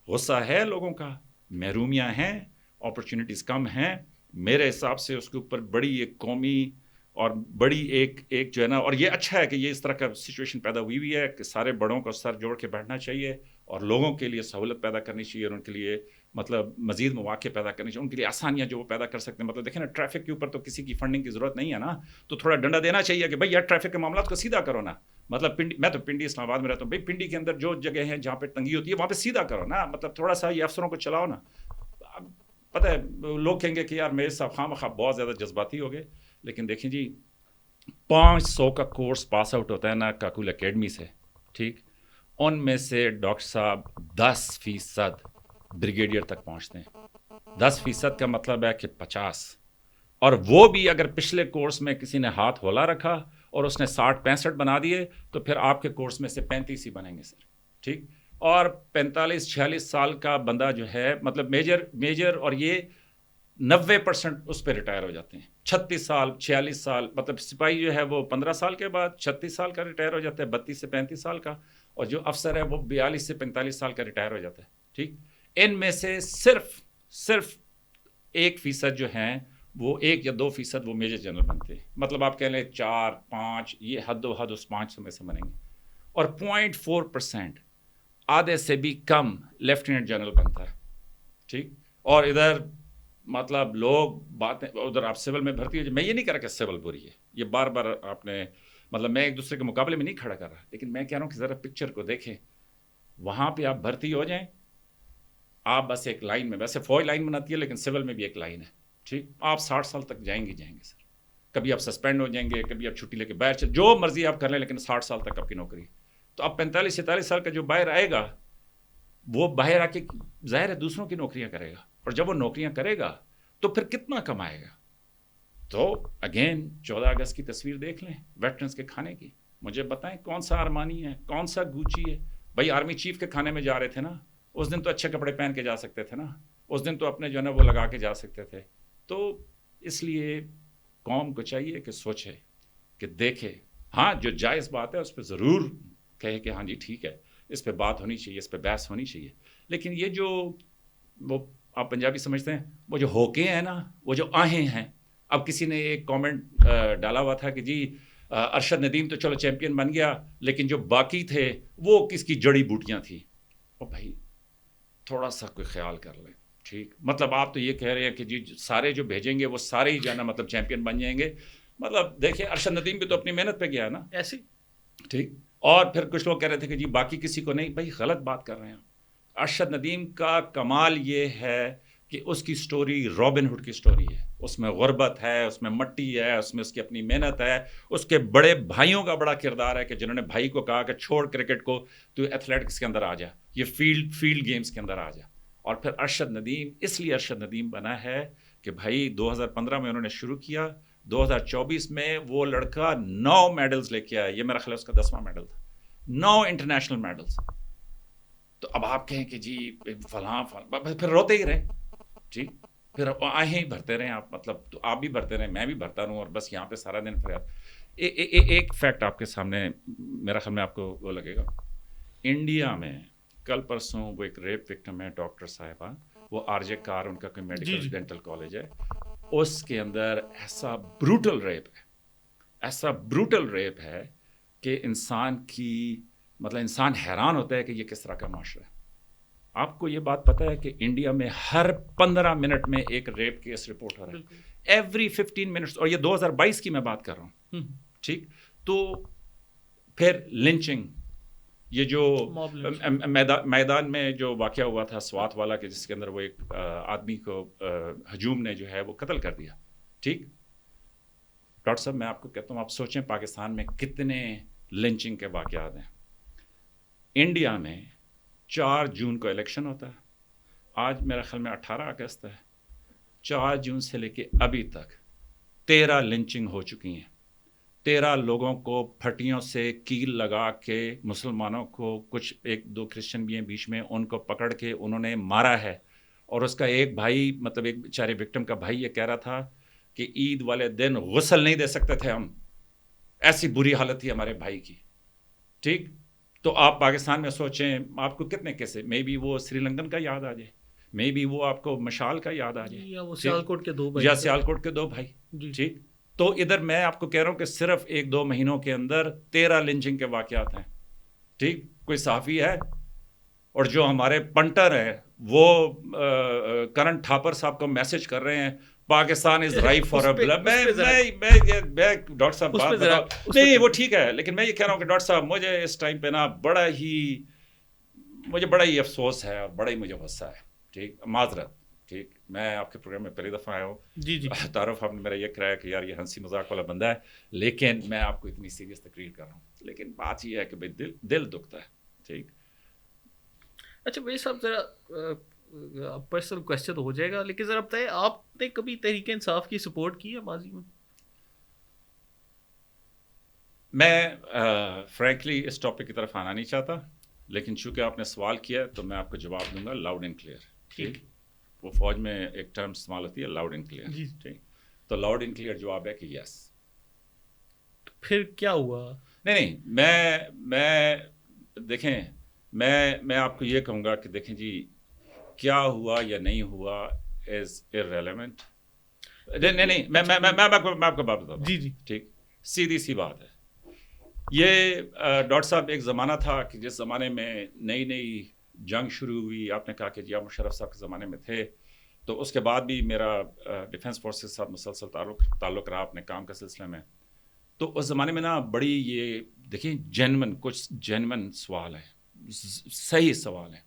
غصہ ہے لوگوں کا، محرومیاں ہیں، اپرچونٹیز کم ہیں. میرے حساب سے اس کے اوپر بڑی ایک قومی اور بڑی ایک جو ہے نا، اور یہ اچھا ہے کہ یہ اس طرح کا سچویشن پیدا ہوئی ہے کہ سارے بڑوں کو سر جوڑ کے بیٹھنا چاہیے اور لوگوں کے لیے سہولت پیدا کرنی چاہیے، اور ان کے لیے مطلب مزید مواقع پیدا کرنی چاہیے، ان کے لیے آسانیاں جو وہ پیدا کر سکتے ہیں. مطلب دیکھیں نا ٹریفک کے اوپر تو کسی کی فنڈنگ کی ضرورت نہیں ہے نا، تو تھوڑا ڈنڈا دینا چاہیے کہ بھائی یار ٹریفک کے معاملات کو سیدھا کرو نا. مطلب میں تو پنڈی اسلام آباد میں رہتا ہوں، بھائی پنڈی کے اندر جو جگہ ہیں جہاں پہ تنگی ہوتی ہے وہاں پہ سیدھا کرو نا. مطلب تھوڑا سا یہ افسروں کو چلاؤ نا. پتہ ہے لوگ کہیں گے کہ یار میرے صاحب خواہ مخواہ بہت زیادہ جذباتی ہو گئے، لیکن دیکھیں جی 500 کا کورس پاس آؤٹ ہوتا ہے نا کاکول اکیڈمی سے. ٹھیک، ان میں سے ڈاکٹر صاحب 10% بریگیڈیئر تک پہنچتے ہیں. 10% کا مطلب ہے کہ 50، اور وہ بھی اگر پچھلے کورس میں کسی نے ہاتھ ہولا رکھا اور اس نے 60-65 بنا دیے تو پھر آپ کے کورس میں سے 35 ہی بنیں گے سر. ٹھیک، اور 45-46 سال کا بندہ جو ہے مطلب میجر اور یہ 90% اس پہ ریٹائر ہو جاتے ہیں. 36 سال 46 سال، مطلب سپاہی جو ہے وہ 15 سال کے بعد 36 سال کا ریٹائر ہو جاتا ہے، 32 سے 35 سال کا، اور جو افسر ہے وہ 42 سے 45 سال کا ریٹائر ہو جاتا ہے. ٹھیک، ان میں سے صرف 1% جو ہیں وہ 1 یا 2% وہ میجر جنرل بنتے ہیں. مطلب آپ کہہ لیں 4-5 یہ حد و حد اس 500 میں سے بنیں گے، اور 0.4% آدھے سے بھی کم لیفٹیننٹ جنرل بنتا ہے. ٹھیک، اور ادھر مطلب لوگ باتیں ادھر آپ سول میں بھرتی ہو. میں یہ نہیں کہہ رہا کہ سول بری ہے، یہ بار بار آپ نے مطلب میں ایک دوسرے کے مقابلے میں نہیں کھڑا کر رہا، لیکن میں کہہ رہا ہوں کہ ذرا پکچر کو دیکھیں. وہاں پہ آپ بھرتی ہو جائیں، آپ بس ایک لائن میں، ویسے فوج لائن بناتی ہے لیکن سول میں بھی ایک لائن ہے. ٹھیک، آپ 60 سال تک جائیں گے سر. کبھی آپ سسپینڈ ہو جائیں گے، کبھی آپ چھٹی لے کے باہر چل، جو مرضی آپ کر لیں، لیکن 60 سال تک آپ کی نوکری. تو اب 45-47 سال کا جو باہر آئے گا وہ باہر آ کے ظاہر ہے دوسروں کی نوکریاں کرے گا، اور جب وہ نوکریاں کرے گا تو پھر کتنا کمائے گا. تو اگین 14 اگست کی تصویر دیکھ لیں ویٹرنس کے کھانے کی. مجھے بتائیں کون سا ارمانی ہے، کون سا گوچی ہے. بھائی آرمی چیف کے کھانے میں جا رہے تھے نا، اس دن تو اچھے کپڑے پہن کے جا سکتے تھے نا، اس دن تو اپنے جو ہے نا وہ لگا کے جا سکتے تھے. تو اس لیے قوم کو چاہیے کہ سوچے، کہ دیکھے. ہاں جو جائز بات ہے اس پہ ضرور کہے کہ ہاں جی ٹھیک ہے، اس پہ بات ہونی چاہیے، اس پہ بحث ہونی چاہیے. لیکن یہ جو وہ آپ پنجابی سمجھتے ہیں وہ جو ہوکے ہیں نا، وہ جو آہیں ہیں. اب کسی نے ایک کامنٹ ڈالا ہوا تھا کہ جی ارشد ندیم تو چلو چیمپئن بن گیا، لیکن جو باقی تھے وہ کس کی جڑی بوٹیاں تھیں. او بھائی تھوڑا سا کوئی خیال کر لیں. ٹھیک، مطلب آپ تو یہ کہہ رہے ہیں کہ جی سارے جو بھیجیں گے وہ سارے ہی جو ہے نا مطلب چیمپئن بن جائیں گے. مطلب دیکھیں ارشد ندیم بھی تو اپنی محنت پہ گیا نا ایسی. ٹھیک. اور پھر کچھ لوگ کہہ رہے تھے کہ جی باقی کسی کو نہیں. بھائی غلط بات کر رہے ہیں. ارشد ندیم کا کمال یہ ہے کہ اس کی سٹوری رابن ہوڈ کی سٹوری ہے. اس میں غربت ہے، اس میں مٹی ہے، اس میں اس کی اپنی محنت ہے. اس کے بڑے بھائیوں کا بڑا کردار ہے کہ جنہوں نے بھائی کو کہا کہ چھوڑ کرکٹ کو، تو ایتھلیٹکس کے اندر آ جا، یہ فیلڈ گیمز کے اندر آ جا. اور پھر ارشد ندیم اس لیے ارشد ندیم بنا ہے کہ بھائی 2015 میں انہوں نے شروع کیا، 2024 میں وہ لڑکا 9 میڈلز لے کے آیا. یہ میرا خیال ہے اس کا 10واں میڈل تھا. 9 انٹرنیشنل میڈلز. تو اب آپ کہیں کہ جی فلاں پھر روتے ہی رہے. ٹھیک، پھر آہیں ہی بھرتے رہیں آپ. مطلب تو آپ بھی بھرتے رہیں، میں بھی بھرتا رہوں، اور بس یہاں پہ سارا دن فریاد. ایک فیکٹ آپ کے سامنے میرا خیال میں آپ کو وہ لگے گا. انڈیا میں کل پرسوں وہ ایک ریپ وکٹم ہے ڈاکٹر صاحبہ، وہ آر جے کار ان کا کوئی میڈیکل ڈینٹل کالج ہے. اس کے اندر ایسا بروٹل ریپ ہے کہ انسان حیران ہوتا ہے کہ یہ کس طرح کا معاشرہ ہے. آپ کو یہ بات پتہ ہے کہ انڈیا میں ہر 15 منٹ میں ایک ریپ کیس رپورٹ ہو رہا ہے. Every 15 minutes. اور یہ 2022 کی میں بات کر رہا ہوں. ٹھیک. تو پھر لنچنگ، یہ جو میدان میں جو واقعہ ہوا تھا سوات والا، کہ جس کے اندر وہ ایک آدمی کو ہجوم نے جو ہے وہ قتل کر دیا. ٹھیک. ڈاکٹر صاحب میں آپ کو کہتا ہوں، آپ سوچیں پاکستان میں کتنے لنچنگ کے واقعات ہیں. انڈیا میں 4 جون کو الیکشن ہوتا ہے. آج میرا خیال میں 18 اگست ہے. 4 جون سے لے کے ابھی تک 13 لنچنگ ہو چکی ہیں. 13 لوگوں کو پھٹیوں سے کیل لگا کے، مسلمانوں کو، کچھ 1-2 کرسچن بھی ہیں بیچ میں، ان کو پکڑ کے انہوں نے مارا ہے. اور اس کا ایک بھائی، مطلب ایک بیچارے وکٹم کا بھائی، یہ کہہ رہا تھا کہ عید والے دن غسل نہیں دے سکتے تھے ہم، ایسی بری حالت تھی ہمارے بھائی کی. ٹھیک. تو آپ پاکستان میں سوچیں، آپ کو کتنے کیسے، مے بی وہ سری لنکن کا یاد آ جائے، مے بی وہ آپ کو مشال کا یاد آ جائے، یا وہ سیالکوٹ کے 2 بھائی، یا سیالکوٹ کے 2 بھائی. ٹھیک. تو ادھر میں آپ کو کہہ رہا ہوں کہ صرف 1-2 مہینوں کے اندر 13 لنچنگ کے واقعات ہیں. ٹھیک. کوئی صحافی ہے، اور جو ہمارے پنٹر ہیں وہ کرن ٹھاپر صاحب کو میسج کر رہے ہیں پاکستان از رائپ فار اے بلڈ. میں ڈاکٹر صاحب بات بتاؤ. نہیں وہ ٹھیک ہے، لیکن میں یہ کہہ رہا ہوں کہ ڈاکٹر صاحب مجھے اس ٹائم پہ نا بڑا ہی افسوس ہے، اور بڑا ہی مجھے غصہ ہے. ٹھیک. معذرت. ٹھیک. میں آپ کے پروگرام میں پہلی دفعہ آیا ہوں. جی تعارف آپ نے میرا یہ کرایا کہ یار یہ ہنسی مذاق والا بندہ ہے، لیکن میں آپ کو اتنی سیریس تقریر کر رہا ہوں. لیکن بات یہ ہے کہ بھائی دل دکھتا ہے. ٹھیک. اچھا بھائی صاحب، ذرا پرسنل کوشچن ہو جائے گا، لیکن ذرا بتائیں، آپ نے کبھی تحریک انصاف کی سپورٹ کی ہے ماضی میں؟ میں فرینکلی اس ٹاپک کی طرف آنا نہیں چاہتا، لیکن چونکہ آپ نے سوال کیا تو میں آپ کو جواب دوں گا لاؤڈ اینڈ کلیئر. ٹھیک. وہ فوج میں ایک ٹرم استعمال ہوتی ہے، لاؤڈ اینڈ کلیئر. ٹھیک. تو لاؤڈ اینڈ کلیئر جواب ہے کہ یس. پھر کیا ہوا؟ نہیں میں دیکھیں، میں آپ کو یہ کہوں گا کہ دیکھیں جی، کیا ہوا یا نہیں ہوا از ارریلیونٹ. نہیں میں آپ کو بات بتاؤں. جی. ٹھیک. سیدھی سی بات ہے. یہ ڈاکٹر صاحب ایک زمانہ تھا کہ جس زمانے میں نئی جنگ شروع ہوئی. آپ نے کہا کہ جی آپ مشرف صاحب کے زمانے میں تھے، تو اس کے بعد بھی میرا ڈیفنس فورس کے ساتھ مسلسل تعلق رہا اپنے کام کے سلسلے میں. تو اس زمانے میں نا بڑی یہ دیکھیں کچھ جینون سوال ہے، صحیح سوال ہے،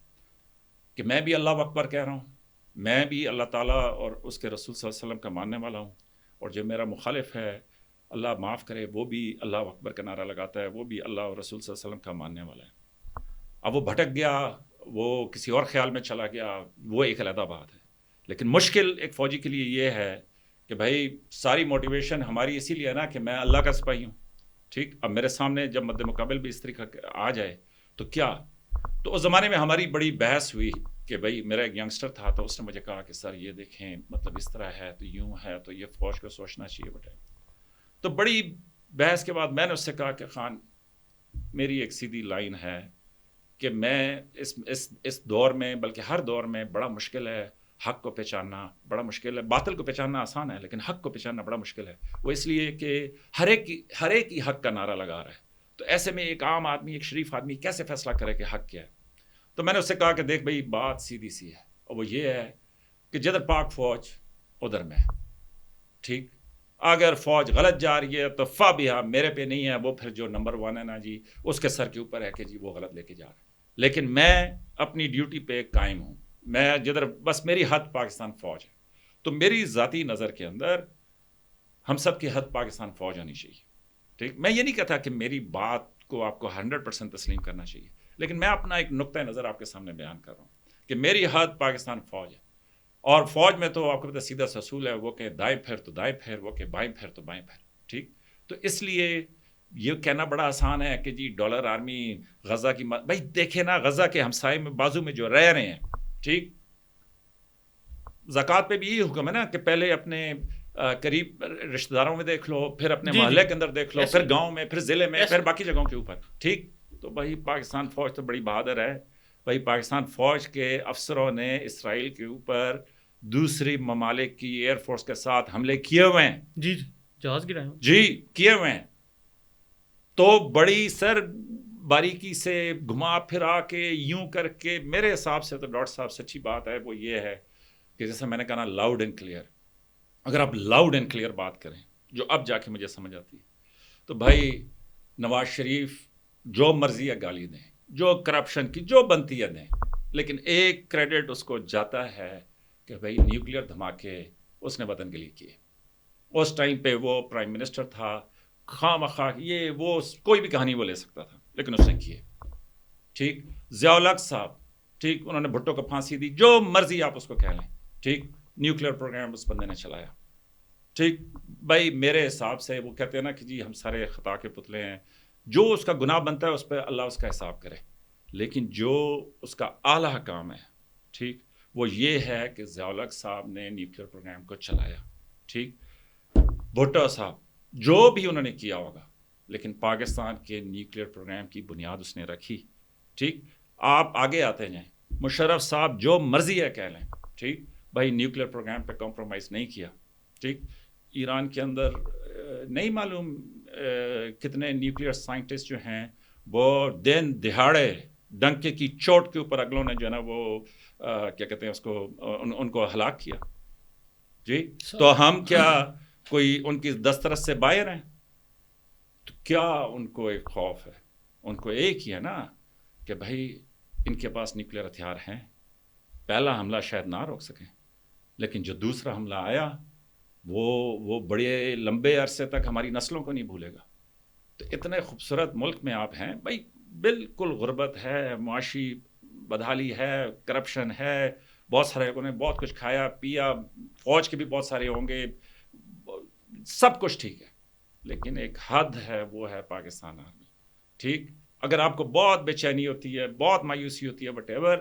کہ میں بھی اللہ اکبر کہہ رہا ہوں، میں بھی اللہ تعالیٰ اور اس کے رسول صلی اللہ علیہ وسلم کا ماننے والا ہوں، اور جو میرا مخالف ہے اللہ معاف کرے وہ بھی اللہ اکبر کا نعرہ لگاتا ہے، وہ بھی اللہ اور رسول صلی اللہ علیہ وسلم کا ماننے والا ہے. اب وہ بھٹک گیا، وہ کسی اور خیال میں چلا گیا، وہ ایک علیحدہ بات ہے. لیکن مشکل ایک فوجی کے لیے یہ ہے کہ بھائی ساری موٹیویشن ہماری اسی لیے ہے نا کہ میں اللہ کا سپاہی ہوں. ٹھیک. اب میرے سامنے جب مد مقابل بھی اس طریقہ آ جائے تو کیا. تو اس زمانے میں ہماری بڑی بحث ہوئی کہ بھائی میرا ایک ینگسٹر تھا، تو اس نے مجھے کہا کہ سر یہ دیکھیں، مطلب اس طرح ہے تو یوں ہے، تو یہ فوج کو سوچنا چاہیے بیٹا. تو بڑی بحث کے بعد میں نے اس سے کہا کہ خان، میری ایک سیدھی لائن ہے کہ میں اس دور میں، بلکہ ہر دور میں بڑا مشکل ہے حق کو پہچاننا بڑا مشکل ہے. باطل کو پہچاننا آسان ہے لیکن حق کو پہچاننا بڑا مشکل ہے. وہ اس لیے کہ ہر ایک ہی حق کا نعرہ لگا رہا ہے. تو ایسے میں ایک عام آدمی, ایک شریف آدمی کیسے فیصلہ کرے کہ حق کیا ہے؟ تو میں نے اس سے کہا کہ دیکھ بھائی بات سیدھی سی ہے, اور وہ یہ ہے کہ جدھر پاک فوج ادھر میں, ٹھیک. اگر فوج غلط جا رہی ہے تو فابیہ میرے پہ نہیں ہے, وہ پھر جو نمبر 1 ہے نا جی اس کے سر کے اوپر ہے کہ جی وہ غلط لے کے جا رہا ہے. لیکن میں اپنی ڈیوٹی پہ قائم ہوں. میں جدھر بس میری حد پاکستان فوج ہے, تو میری ذاتی نظر کے اندر ہم سب کی حد پاکستان فوج ہونی چاہیے, ٹھیک. میں یہ نہیں کہتا کہ میری بات کو آپ کو 100% تسلیم کرنا چاہیے, لیکن میں اپنا ایک نقطۂ نظر آپ کے سامنے بیان کر رہا ہوں کہ میری حد پاکستان فوج ہے. اور فوج میں تو آپ کو پتہ سیدھا سا اصول ہے, وہ کہ دائیں پھر تو دائیں پھر, وہ کہ بائیں پھر تو بائیں پھر, ٹھیک. تو اس لیے یہ کہنا بڑا آسان ہے کہ جی ڈالر آرمی غزہ کی بھائی دیکھیں نا, غزہ کے ہمسائے میں بازو میں جو رہ رہے ہیں, ٹھیک. زکوٰۃ پہ بھی یہی حکم ہے نا کہ پہلے اپنے قریب رشتہ داروں میں دیکھ لو, پھر اپنے محلے کے اندر دیکھ لو, پھر گاؤں میں, پھر ضلع میں, پھر باقی جگہوں کے اوپر, ٹھیک. تو بھائی پاکستان فوج تو بڑی بہادر ہے. بھائی پاکستان فوج کے افسروں نے اسرائیل کے اوپر دوسری ممالک کی ایئر فورس کے ساتھ حملے کیے ہوئے ہیں. جی جہاز گرائے جی کیے ہوئے ہیں. تو بڑی سر باریکی سے گھما پھرا کے یوں کر کے میرے حساب سے تو ڈاکٹر صاحب سچی بات ہے وہ یہ ہے کہ جیسے میں نے کہا نا لاؤڈ اینڈ کلیئر, اگر آپ لاؤڈ اینڈ کلیئر بات کریں جو اب جا کے مجھے سمجھ آتی ہے, تو بھائی نواز شریف جو مرضی ہے گالی دیں, جو کرپشن کی جو بنتی ہے دیں, لیکن ایک کریڈٹ اس کو جاتا ہے کہ بھائی نیوکلیئر دھماکے اس نے وطن کے لیے کیے. اس ٹائم پہ وہ پرائم منسٹر تھا, خواہ مخواہ یہ وہ کوئی بھی کہانی وہ لے سکتا تھا, لیکن اس نے کیے, ٹھیک. ضیاء الحق صاحب, ٹھیک, انہوں نے بھٹو کو پھانسی دی, جو مرضی آپ اس کو کہہ لیں, ٹھیک. نیوکلیئر پروگرام اس بندے نے چلایا, ٹھیک. بھائی میرے حساب سے وہ کہتے ہیں نا کہ جی ہم سارے خطا کے پتلے ہیں, جو اس کا گناہ بنتا ہے اس پہ اللہ اس کا حساب کرے, لیکن جو اس کا اعلیٰ کام ہے, ٹھیک, وہ یہ ہے کہ ضیاء الحق صاحب نے نیوکلیئر پروگرام کو چلایا, ٹھیک. بھٹو صاحب جو بھی انہوں نے کیا ہوگا, لیکن پاکستان کے نیوکلیئر پروگرام کی بنیاد اس نے رکھی, ٹھیک. آپ آگے آتے جائیں, مشرف صاحب جو مرضی ہے کہہ لیں, ٹھیک, بھائی نیوکلیئر پروگرام پہ کمپرومائز نہیں کیا, ٹھیک. ایران کے اندر نہیں معلوم کتنے نیوکلیئر سائنٹسٹ جو ہیں وہ دن دہاڑے ڈنکے کی چوٹ کے اوپر اگلوں نے جو ہے نا وہ کیا کہتے ہیں اس کو ان کو ہلاک کیا, جی. تو ہم کیا کوئی ان کی دسترس سے باہر ہیں؟ تو کیا ان کو ایک خوف ہے؟ ان کو ایک ہی ہے نا کہ بھائی ان کے پاس نیوکلیئر ہتھیار ہیں, پہلا حملہ شاید نہ روک سکیں, لیکن جو دوسرا حملہ آیا وہ بڑے لمبے عرصے تک ہماری نسلوں کو نہیں بھولے گا. تو اتنے خوبصورت ملک میں آپ ہیں بھائی, بالکل غربت ہے, معاشی بدحالی ہے, کرپشن ہے, بہت سارے لوگوں نے بہت کچھ کھایا پیا, فوج کے بھی بہت سارے ہوں گے, سب کچھ ٹھیک ہے, لیکن ایک حد ہے, وہ ہے پاکستان آرمی, ٹھیک. اگر آپ کو بہت بے چینی ہوتی ہے, بہت مایوسی ہوتی ہے, وٹ ایور,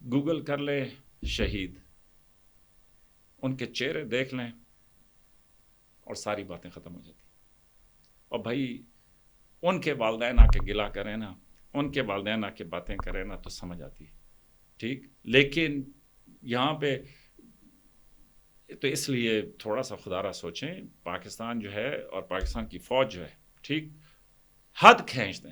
گوگل کر لیں شہید, ان کے چہرے دیکھ لیں اور ساری باتیں ختم ہو جاتی. اور بھائی ان کے والدین آ کے گلا کریں نا, ان کے والدین آ کے باتیں کریں نا تو سمجھ آتی ہے, ٹھیک. لیکن یہاں پہ تو اس لیے تھوڑا سا خدا را سوچیں, پاکستان جو ہے اور پاکستان کی فوج جو ہے, ٹھیک, حد کھینچ دیں.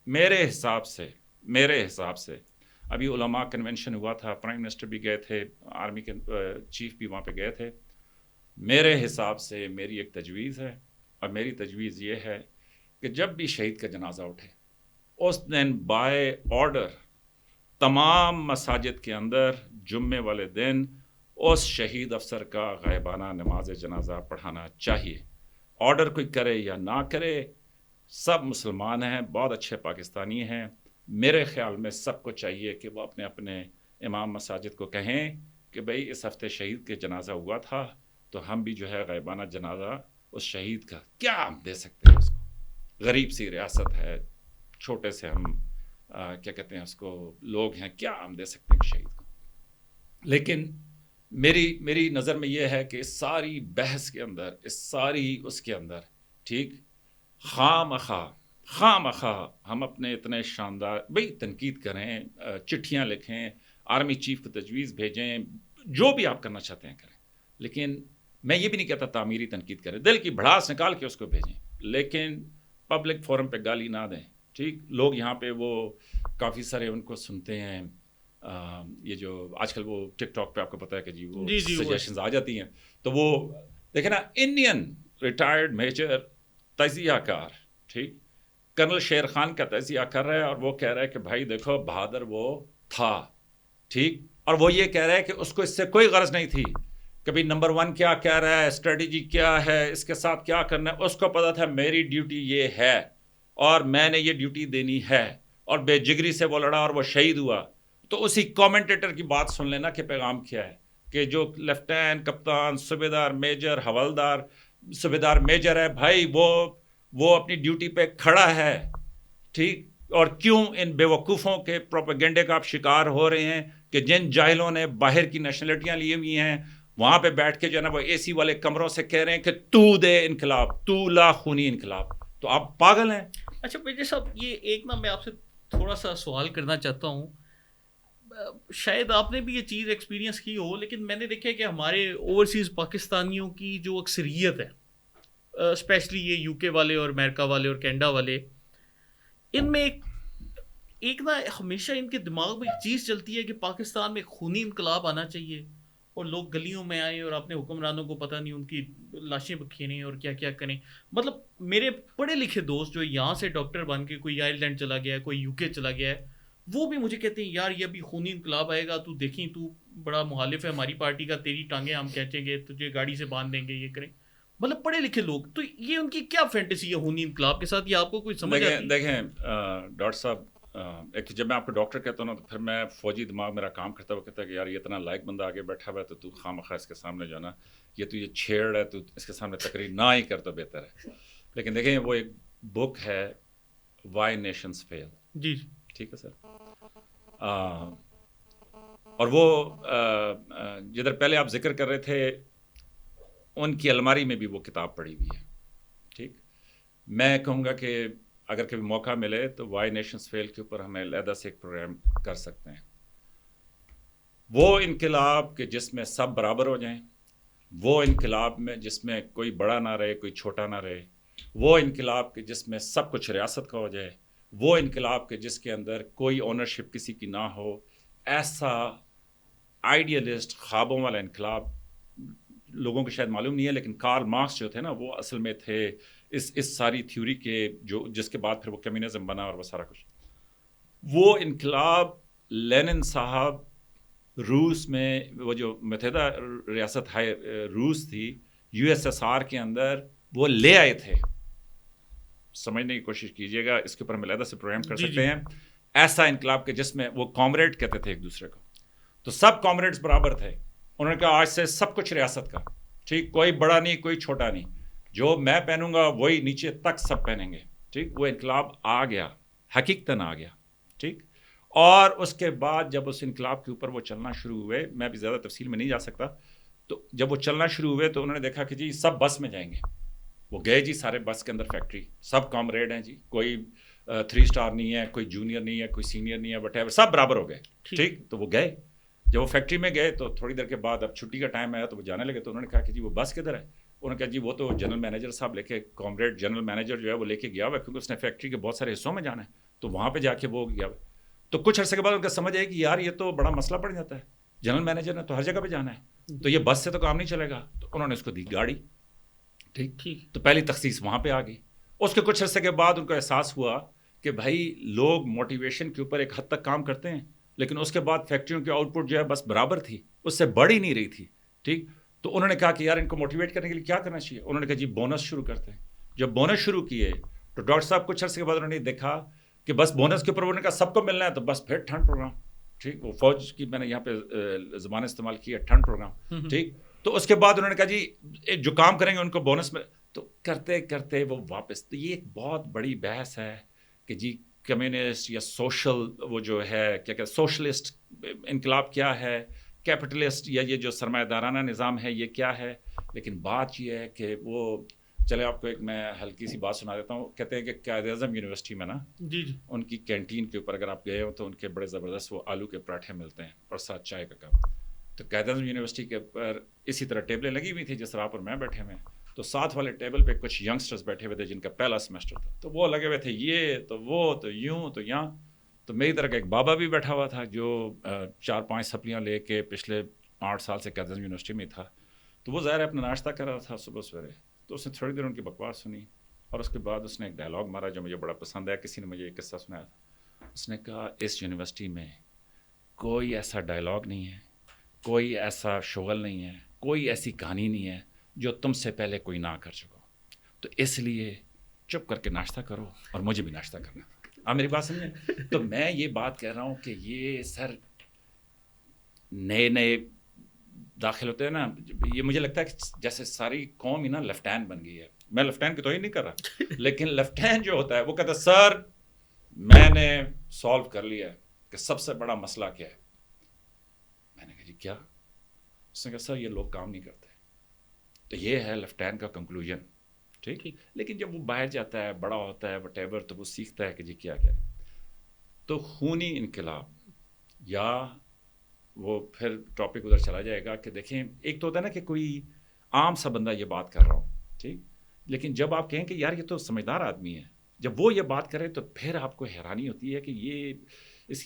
میرے حساب سے ابھی علماء کنونشن ہوا تھا, پرائم منسٹر بھی گئے تھے, آرمی کے چیف بھی وہاں پہ گئے تھے. میرے حساب سے میری ایک تجویز ہے, اور میری تجویز یہ ہے کہ جب بھی شہید کا جنازہ اٹھے اس دن بائے آرڈر تمام مساجد کے اندر جمعے والے دن اس شہید افسر کا غائبانہ نماز جنازہ پڑھانا چاہیے. آرڈر کوئی کرے یا نہ کرے, سب مسلمان ہیں, بہت اچھے پاکستانی ہیں. میرے خیال میں سب کو چاہیے کہ وہ اپنے اپنے امام مساجد کو کہیں کہ بھئی اس ہفتے شہید کے جنازہ ہوا تھا, تو ہم بھی جو ہے غائبانہ جنازہ اس شہید کا کیا ہم دے سکتے ہیں اس کو. غریب سی ریاست ہے, چھوٹے سے ہم کیا کہتے ہیں اس کو لوگ ہیں, کیا ہم دے سکتے ہیں شہید کو. لیکن میری نظر میں یہ ہے کہ اس ساری بحث کے اندر, اس کے اندر, ٹھیک, خواہ مخواہ ہم اپنے اتنے شاندار بھئی تنقید کریں, چٹھیاں لکھیں, آرمی چیف کو تجویز بھیجیں، جو بھی آپ کرنا چاہتے ہیں کریں، لیکن میں یہ بھی نہیں کہتا تعمیری تنقید کریں، دل کی بھڑاس نکال کے اس کو بھیجیں، لیکن پبلک فورم پہ گالی نہ دیں. ٹھیک، لوگ یہاں پہ وہ کافی سارے ان کو سنتے ہیں، یہ جو آج کل وہ ٹک ٹاک پہ آپ کو پتہ ہے کہ جی وہ سجیشنز آ جاتی ہیں، تو وہ دیکھیں نا، انڈین ریٹائرڈ میجر تجزیہ کار، ٹھیک، کرنل شیر خان کا تجزیہ کر رہا ہے، اور وہ کہہ رہا ہے کہ بھائی دیکھو بہادر وہ تھا، ٹھیک، اور وہ یہ کہہ رہا ہے کہ اس کو اس سے کوئی غرض نہیں تھی، کبھی نمبر 1 کیا کہہ رہا ہے، اسٹریٹجی کیا ہے، اس کے ساتھ کیا کرنا ہے، اس کو پتا تھا میری ڈیوٹی یہ ہے اور میں نے یہ ڈیوٹی دینی ہے، اور بے جگری سے وہ لڑا اور وہ شہید ہوا. تو اسی کومنٹیٹر کی بات سن لینا کہ پیغام کیا ہے، کہ جو لیفٹیننٹ، کپتان، صوبیدار میجر، حوالدار، صوبیدار میجر ہے بھائی، وہ اپنی ڈیوٹی پہ کھڑا ہے، ٹھیک، اور کیوں ان بے وقوفوں کے پروپیگنڈے کا آپ شکار ہو رہے ہیں کہ جن جاہلوں نے باہر کی نیشنلٹیاں لی ہوئی ہیں وہاں پہ بیٹھ کے جو ہے نا وہ اے سی والے کمروں سے کہہ رہے ہیں کہ تو دے انقلاب، تو لا خونی انقلاب، تو آپ پاگل ہیں. اچھا میجر صاحب، یہ ایک نا میں آپ سے تھوڑا سا سوال کرنا چاہتا ہوں، شاید آپ نے بھی یہ چیز ایکسپیرینس کی ہو، لیکن میں نے دیکھا کہ ہمارے اوورسیز پاکستانیوں کی جو اکثریت ہے، اسپیشلی یہ یو کے والے اور امریکہ والے اور کینیڈا والے، ان میں ایک نا ہمیشہ ان کے دماغ میں ایک چیز چلتی ہے کہ پاکستان میں خونی انقلاب آنا چاہیے اور لوگ گلیوں میں آئیں اور اپنے حکمرانوں کو پتہ نہیں ان کی لاشیں بکھیریں اور کیا کیا کریں. مطلب میرے پڑھے لکھے دوست جو یہاں سے ڈاکٹر بن کے کوئی آئرلینڈ چلا گیا ہے، کوئی یو کے چلا گیا ہے، وہ بھی مجھے کہتے ہیں یار یہ ابھی خونی انقلاب آئے گا، تو دیکھیں تو بڑا مخالف ہے ہماری پارٹی کا، تیری ٹانگیں ہم کھینچیں گے، تجھے گاڑی سے باندھ دیں گے، یہ کریں. مطلب پڑھے لکھے لوگ، تو یہ ان کی کیا فینٹیسی ہے خونی انقلاب کے ساتھ، یہ آپ کو کوئی سمجھ آتی ہے؟ دیکھیں ڈاکٹر صاحب، ایک تو جب میں آپ کو ڈاکٹر کہتا ہوں نا تو پھر میں فوجی دماغ میرا کام کرتا ہوا کہتا ہے کہ یار یہ اتنا لائق بندہ آگے بیٹھا ہوا ہے تو خواہ مخواہ اس کے سامنے جو ہے نا یہ چھیڑ ہے، تو اس کے سامنے تقریر نہ ہی کر تو بہتر ہے. لیکن دیکھیں وہ ایک بک ہے وائی نیشنز فیل، جی ٹھیک ہے سر، اور وہ جدھر پہلے آپ ذکر کر رہے تھے ان کی الماری میں بھی وہ کتاب پڑھی ہوئی ہے. ٹھیک، میں کہوں گا کہ اگر کبھی موقع ملے تو وائی نیشنز فیل کے اوپر ہمیں علیحدہ سے ایک پروگرام کر سکتے ہیں. وہ انقلاب کہ جس میں سب برابر ہو جائیں، وہ انقلاب میں جس میں کوئی بڑا نہ رہے کوئی چھوٹا نہ رہے، وہ انقلاب کہ جس میں سب کچھ ریاست کا ہو جائے، وہ انقلاب کہ جس کے اندر کوئی اونرشپ کسی کی نہ ہو، ایسا آئیڈیلسٹ خوابوں والا انقلاب لوگوں کو شاید معلوم نہیں ہے، لیکن کارل مارکس جو تھے نا وہ اصل میں تھے اس ساری تھیوری کے جس کے بعد پھر وہ کمیونزم بنا اور وہ سارا کچھ. وہ انقلاب لینن صاحب روس میں، وہ جو متحدہ ریاست ہے روس تھی، یو ایس ایس آر کے اندر وہ لے آئے تھے. سمجھنے کی کوشش کیجیے گا، اس کے اوپر ہم علیحدہ سے پروگرام کر سکتے ہیں. ایسا انقلاب کہ جس میں وہ کامریڈ کہتے تھے ایک دوسرے کو، تو سب کامریڈز برابر تھے. انہوں نے کہا آج سے سب کچھ ریاست کا، ٹھیک، کوئی بڑا نہیں کوئی چھوٹا نہیں، جو میں پہنوں گا وہی نیچے تک سب پہنیں گے. ٹھیک، وہ انقلاب آ گیا، حقیقتاً آ گیا. ٹھیک، اور اس کے بعد جب اس انقلاب کے اوپر وہ چلنا شروع ہوئے، میں بھی زیادہ تفصیل میں نہیں جا سکتا، تو جب وہ چلنا شروع ہوئے تو انہوں نے دیکھا کہ جی سب بس میں جائیں گے. وہ گئے جی سارے بس کے اندر فیکٹری، سب کامریڈ ہیں جی، کوئی 3 اسٹار نہیں ہے، کوئی جونیئر نہیں ہے، کوئی سینئر نہیں ہے، وٹ ایور، سب برابر ہو گئے. ٹھیک، تو وہ گئے. جب وہ فیکٹری میں گئے تو تھوڑی دیر کے بعد اب چھٹی کا ٹائم آیا تو وہ جانے لگے. تو انہوں نے کہا کہ جی وہ بس کدھر ہے؟ انہوں نے کہا جی وہ تو جنرل مینیجر صاحب لے کے، کامریڈ جنرل مینیجر جو ہے وہ لے کے گیا ہوا ہے، کیونکہ اس نے فیکٹری کے بہت سارے حصوں میں جانا ہے، تو وہاں پہ جا کے وہ گیا ہوا. تو کچھ عرصے کے بعد ان کا سمجھ آئے کہ یار یہ تو بڑا مسئلہ پڑ جاتا ہے، جنرل مینیجر نے تو ہر جگہ پہ جانا ہے، تو یہ بس سے تو کام نہیں چلے گا. تو انہوں نے اس کو دی گاڑی. ٹھیک، تو پہلی تخصیص وہاں پہ آ گئی. اس کے کچھ عرصے کے بعد ان کو احساس ہوا کہ بھائی لوگ موٹیویشن کے اوپر ایک حد تک کام کرتے ہیں، لیکن اس کے بعد فیکٹریوں کی آؤٹ پٹ جو ہے بس برابر تھی، اس سے بڑھ ہی نہیں رہی تھی. ٹھیک، تو انہوں نے کہا کہ یار ان کو موٹیویٹ کرنے کے لیے کیا کرنا چاہیے. انہوں نے کہا جی بونس شروع کرتے ہیں. جب بونس شروع کیے تو ڈاکٹر صاحب کچھ عرصے کے بعد انہوں نے دیکھا کہ بس بونس کے اوپر انہوں نے کہا سب کو ملنا ہے، تو بس پھر ٹھنڈ پروگرام. ٹھیک، وہ فوج کی میں نے یہاں پہ زبان استعمال کی ہے، ٹھنڈ پروگرام. ٹھیک، تو اس کے بعد انہوں نے کہا جی جو کام کریں گے ان کو بونس میں، تو کرتے کرتے وہ واپس. تو یہ ایک بہت بڑی بحث ہے کہ جی کمیونسٹ یا سوشل، وہ جو ہے کیا کہتے ہیں سوشلسٹ انقلاب کیا ہے، کیپٹلسٹ یا یہ جو سرمایہ دارانہ نظام ہے یہ کیا ہے. لیکن بات یہ ہے کہ وہ چلے آپ کو ایک میں ہلکی سی بات سنا دیتا ہوں. کہتے ہیں کہ قائد اعظم یونیورسٹی میں نا جی جی ان کی کینٹین کے اوپر اگر آپ گئے ہو تو ان کے بڑے زبردست وہ آلو کے پراٹھے ملتے ہیں اور ساتھ چائے کا کپ. تو قائد اعظم یونیورسٹی کے اوپر اسی طرح ٹیبلیں لگی ہوئی تھی جس طرح آپ اور میں بیٹھے ہوئے ہیں. تو ساتھ والے ٹیبل پہ کچھ ینگسٹرز بیٹھے ہوئے تھے جن کا پہلا سیمسٹر تھا. تو وہ لگے ہوئے تھے یہ تو وہ تو یوں تو یہاں. تو میری طرح کا ایک بابا بھی بیٹھا ہوا تھا جو 4-5 سپلیاں لے کے پچھلے 8 سال سے قائد اعظم یونیورسٹی میں تھا. تو وہ ظاہر اپنا ناشتہ کر رہا تھا صبح سویرے. تو اس نے تھوڑی دیر ان کی بکواس سنی اور اس کے بعد اس نے ایک ڈائلاگ مارا جو مجھے بڑا پسند ہے. کسی نے مجھے ایک قصہ سنایا تھا. اس نے کہا اس یونیورسٹی میں کوئی ایسا ڈائلاگ نہیں ہے, کوئی ایسا شغل نہیں ہے, کوئی ایسی کہانی نہیں ہے جو تم سے پہلے کوئی نہ کر چکا. تو اس لیے چپ کر کے ناشتہ کرو اور مجھے بھی ناشتہ کرنا. آپ میری بات سمجھیں؟ تو میں یہ بات کہہ رہا ہوں کہ یہ سر نئے داخل ہوتے ہیں نا, یہ مجھے لگتا ہے کہ جیسے ساری قوم ہی نا لیفٹین بن گئی ہے. میں لیفٹین کی توہین نہیں کر رہا, لیکن لیفٹین جو ہوتا ہے وہ کہتا ہے سر میں نے سالو کر لیا کہ سب سے بڑا مسئلہ کیا ہے. میں نے کہا جی کیا؟ اس نے کہا سر یہ لوگ کام نہیں کرتے. تو یہ ہے لیفٹین کا کنکلوژن. ٹھیک, لیکن جب وہ باہر جاتا ہے, بڑا ہوتا ہے, وٹ ایور, تو وہ سیکھتا ہے کہ جی کیا کیا. تو خونی انقلاب یا وہ پھر ٹاپک ادھر چلا جائے گا کہ دیکھیں ایک تو ہوتا ہے نا کہ کوئی عام سا بندہ یہ بات کر رہا ہوں, ٹھیک, لیکن جب آپ کہیں کہ یار یہ تو سمجھدار آدمی ہے, جب وہ یہ بات کرے تو پھر آپ کو حیرانی ہوتی ہے کہ یہ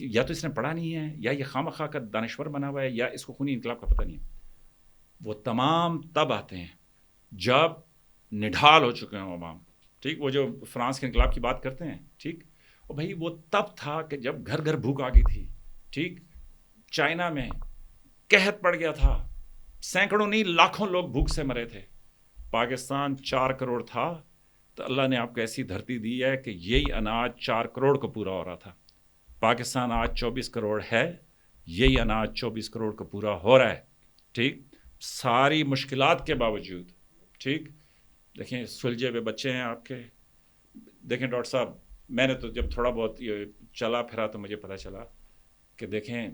یا تو اس نے پڑھا نہیں ہے یا یہ خواہ مخواہ کا دانشور بنا ہوا ہے یا اس کو خونی انقلاب کا پتہ نہیں ہے. وہ تمام تب آتے ہیں جب نڈھال ہو چکے ہیں عوام. ٹھیک, وہ جو فرانس کے انقلاب کی بات کرتے ہیں, ٹھیک, اور بھائی وہ تب تھا کہ جب گھر گھر بھوک آ گئی تھی. ٹھیک, چائنا میں قحط پڑ گیا تھا, سینکڑوں نہیں لاکھوں لوگ بھوک سے مرے تھے. پاکستان 4 کروڑ تھا تو اللہ نے آپ کو ایسی دھرتی دی ہے کہ یہی اناج 4 کروڑ کو پورا ہو رہا تھا. پاکستان آج 24 کروڑ ہے, یہی اناج 24 کروڑ کو پورا ہو رہا ہے. ٹھیک, ساری مشکلات کے باوجود. ٹھیک, دیکھیں سلجھے ہوئے بچے ہیں آپ کے. دیکھیں ڈاکٹر صاحب میں نے تو جب تھوڑا بہت یہ چلا پھرا تو مجھے پتہ چلا کہ دیکھیں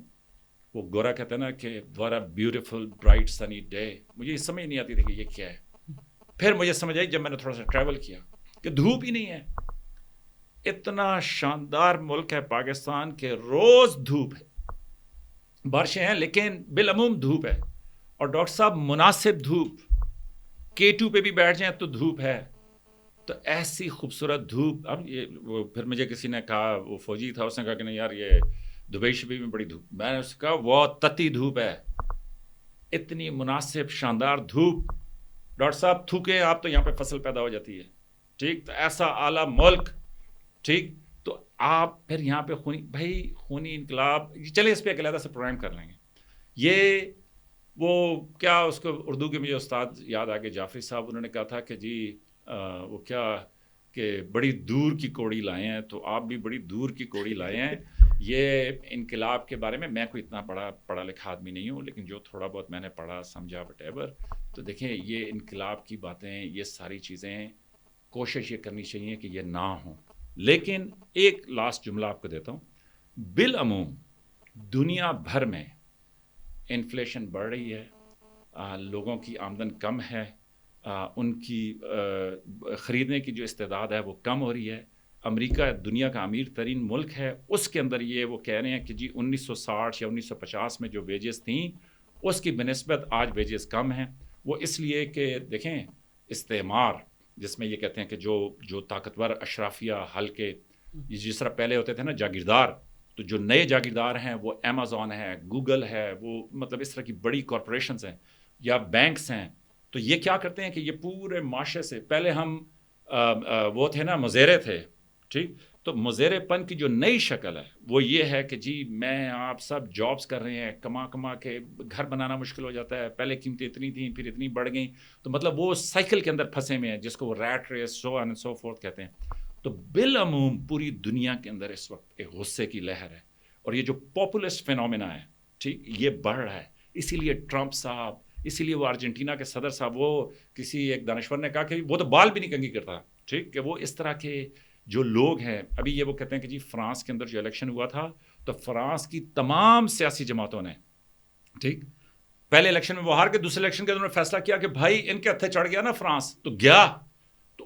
وہ گورا کہتا ہے نا کہ what a beautiful bright sunny day. مجھے یہ سمجھ نہیں آتی تھی کہ یہ کیا ہے. پھر مجھے سمجھ آئی جب میں نے تھوڑا سا ٹریول کیا کہ دھوپ ہی نہیں ہے. اتنا شاندار ملک ہے پاکستان کے, روز دھوپ ہے, بارشیں ہیں لیکن بالعموم دھوپ ہے. اور ڈاکٹر صاحب مناسب دھوپ, K2 پہ بھی بیٹھ جائیں تو دھوپ ہے. تو ایسی خوبصورت دھوپ. اب یہ وہ پھر مجھے کسی نے کہا, وہ فوجی تھا, اس نے کہا کہ نہیں یار یہ دبئی شبئی میں بڑی دھوپ. میں نے اس سے کہا وہ تتی دھوپ ہے, اتنی مناسب شاندار دھوپ. ڈاکٹر صاحب تھوکے آپ تو یہاں پہ فصل پیدا ہو جاتی ہے. ٹھیک, تو ایسا اعلیٰ ملک. ٹھیک, تو آپ پھر یہاں پہ خونی انقلاب, چلے اس پہ ایک علیحدہ سے پروگرام کر لیں گے. یہ وہ کیا اس کو اردو کے مجھے استاد یاد آ گئے جعفری صاحب, انہوں نے کہا تھا کہ جی وہ کیا کہ بڑی دور کی کوڑی لائے ہیں, تو آپ بھی بڑی دور کی کوڑی لائے ہیں. یہ انقلاب کے بارے میں کوئی اتنا بڑا پڑھا لکھا آدمی نہیں ہوں, لیکن جو تھوڑا بہت میں نے پڑھا سمجھا وٹ ایور, تو دیکھیں یہ انقلاب کی باتیں, یہ ساری چیزیں کوشش یہ کرنی چاہیے کہ یہ نہ ہوں. لیکن ایک لاسٹ جملہ آپ کو دیتا ہوں. بالعموم دنیا بھر میں انفلیشن بڑھ رہی ہے, لوگوں کی آمدن کم ہے, ان کی خریدنے کی جو استعداد ہے وہ کم ہو رہی ہے. امریکہ دنیا کا امیر ترین ملک ہے, اس کے اندر یہ وہ کہہ رہے ہیں کہ جی 1960 یا 1950 میں جو ویجز تھیں اس کی بنسبت آج ویجز کم ہیں. وہ اس لیے کہ دیکھیں استعمار جس میں یہ کہتے ہیں کہ جو طاقتور اشرافیہ حلقے جس طرح پہلے ہوتے تھے نا جاگیردار, تو جو نئے جاگیردار ہیں وہ امیزون ہے, گوگل ہے, وہ مطلب اس طرح کی بڑی کارپوریشنز ہیں یا بینکس ہیں. تو یہ کیا کرتے ہیں کہ یہ پورے معاشرے سے, پہلے ہم وہ تھے نا مزیرے تھے. ٹھیک, تو مزیرے پن کی جو نئی شکل ہے وہ یہ ہے کہ جی میں آپ سب جابس کر رہے ہیں, کما کے گھر بنانا مشکل ہو جاتا ہے. پہلے قیمتیں اتنی تھیں پھر اتنی بڑھ گئیں, تو مطلب وہ سائیکل کے اندر پھنسے ہوئے ہیں جس کو وہ ریٹ ریس سو آن سو فورتھ کہتے ہیں. تو بالعموم پوری دنیا کے اندر اس وقت ایک غصے کی لہر ہے, اور یہ جو پاپولسٹ فینومینا ہے, ٹھیک, یہ بڑھ رہا ہے. اسی لیے ٹرمپ صاحب, اسی لیے وہ ارجنٹینا کے صدر صاحب, وہ کسی ایک دانشور نے کہا کہ وہ تو بال بھی نہیں کنگھی کرتا. ٹھیک, کہ وہ اس طرح کے جو لوگ ہیں. ابھی یہ وہ کہتے ہیں کہ جی فرانس کے اندر جو الیکشن ہوا تھا تو فرانس کی تمام سیاسی جماعتوں نے, ٹھیک, پہلے الیکشن میں وہ ہار کے, دوسرے الیکشن کے انہوں نے فیصلہ کیا کہ بھائی ان کے ہتھے چڑھ گیا نا فرانس, تو گیا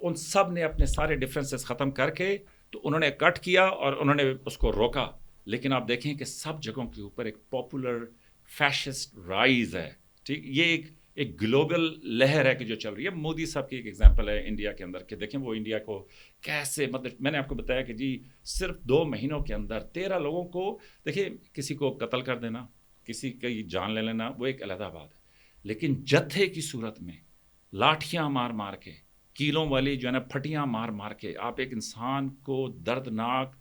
ان سب نے اپنے سارے ڈفرینسز ختم کر کے تو انہوں نے کٹ کیا اور انہوں نے اس کو روکا. لیکن آپ دیکھیں کہ سب جگہوں کے اوپر ایک پاپولر فیشسٹ رائز ہے. ٹھیک, یہ ایک گلوبل لہر ہے کہ جو چل رہی ہے. مودی صاحب کی ایک ایگزامپل ہے انڈیا کے اندر کہ دیکھیں وہ انڈیا کو کیسے, مطلب میں نے آپ کو بتایا کہ جی صرف 2 مہینوں کے اندر 13 لوگوں کو, دیکھیں کسی کو قتل کر دینا, کسی کی جان لے لینا, وہ ایک علیحدہ بات ہے. لیکن جتھے کی صورت میں لاٹھیاں مار مار کے, کیلوں والی جو ہے نا پھٹیاں مار مار کے آپ ایک انسان کو دردناک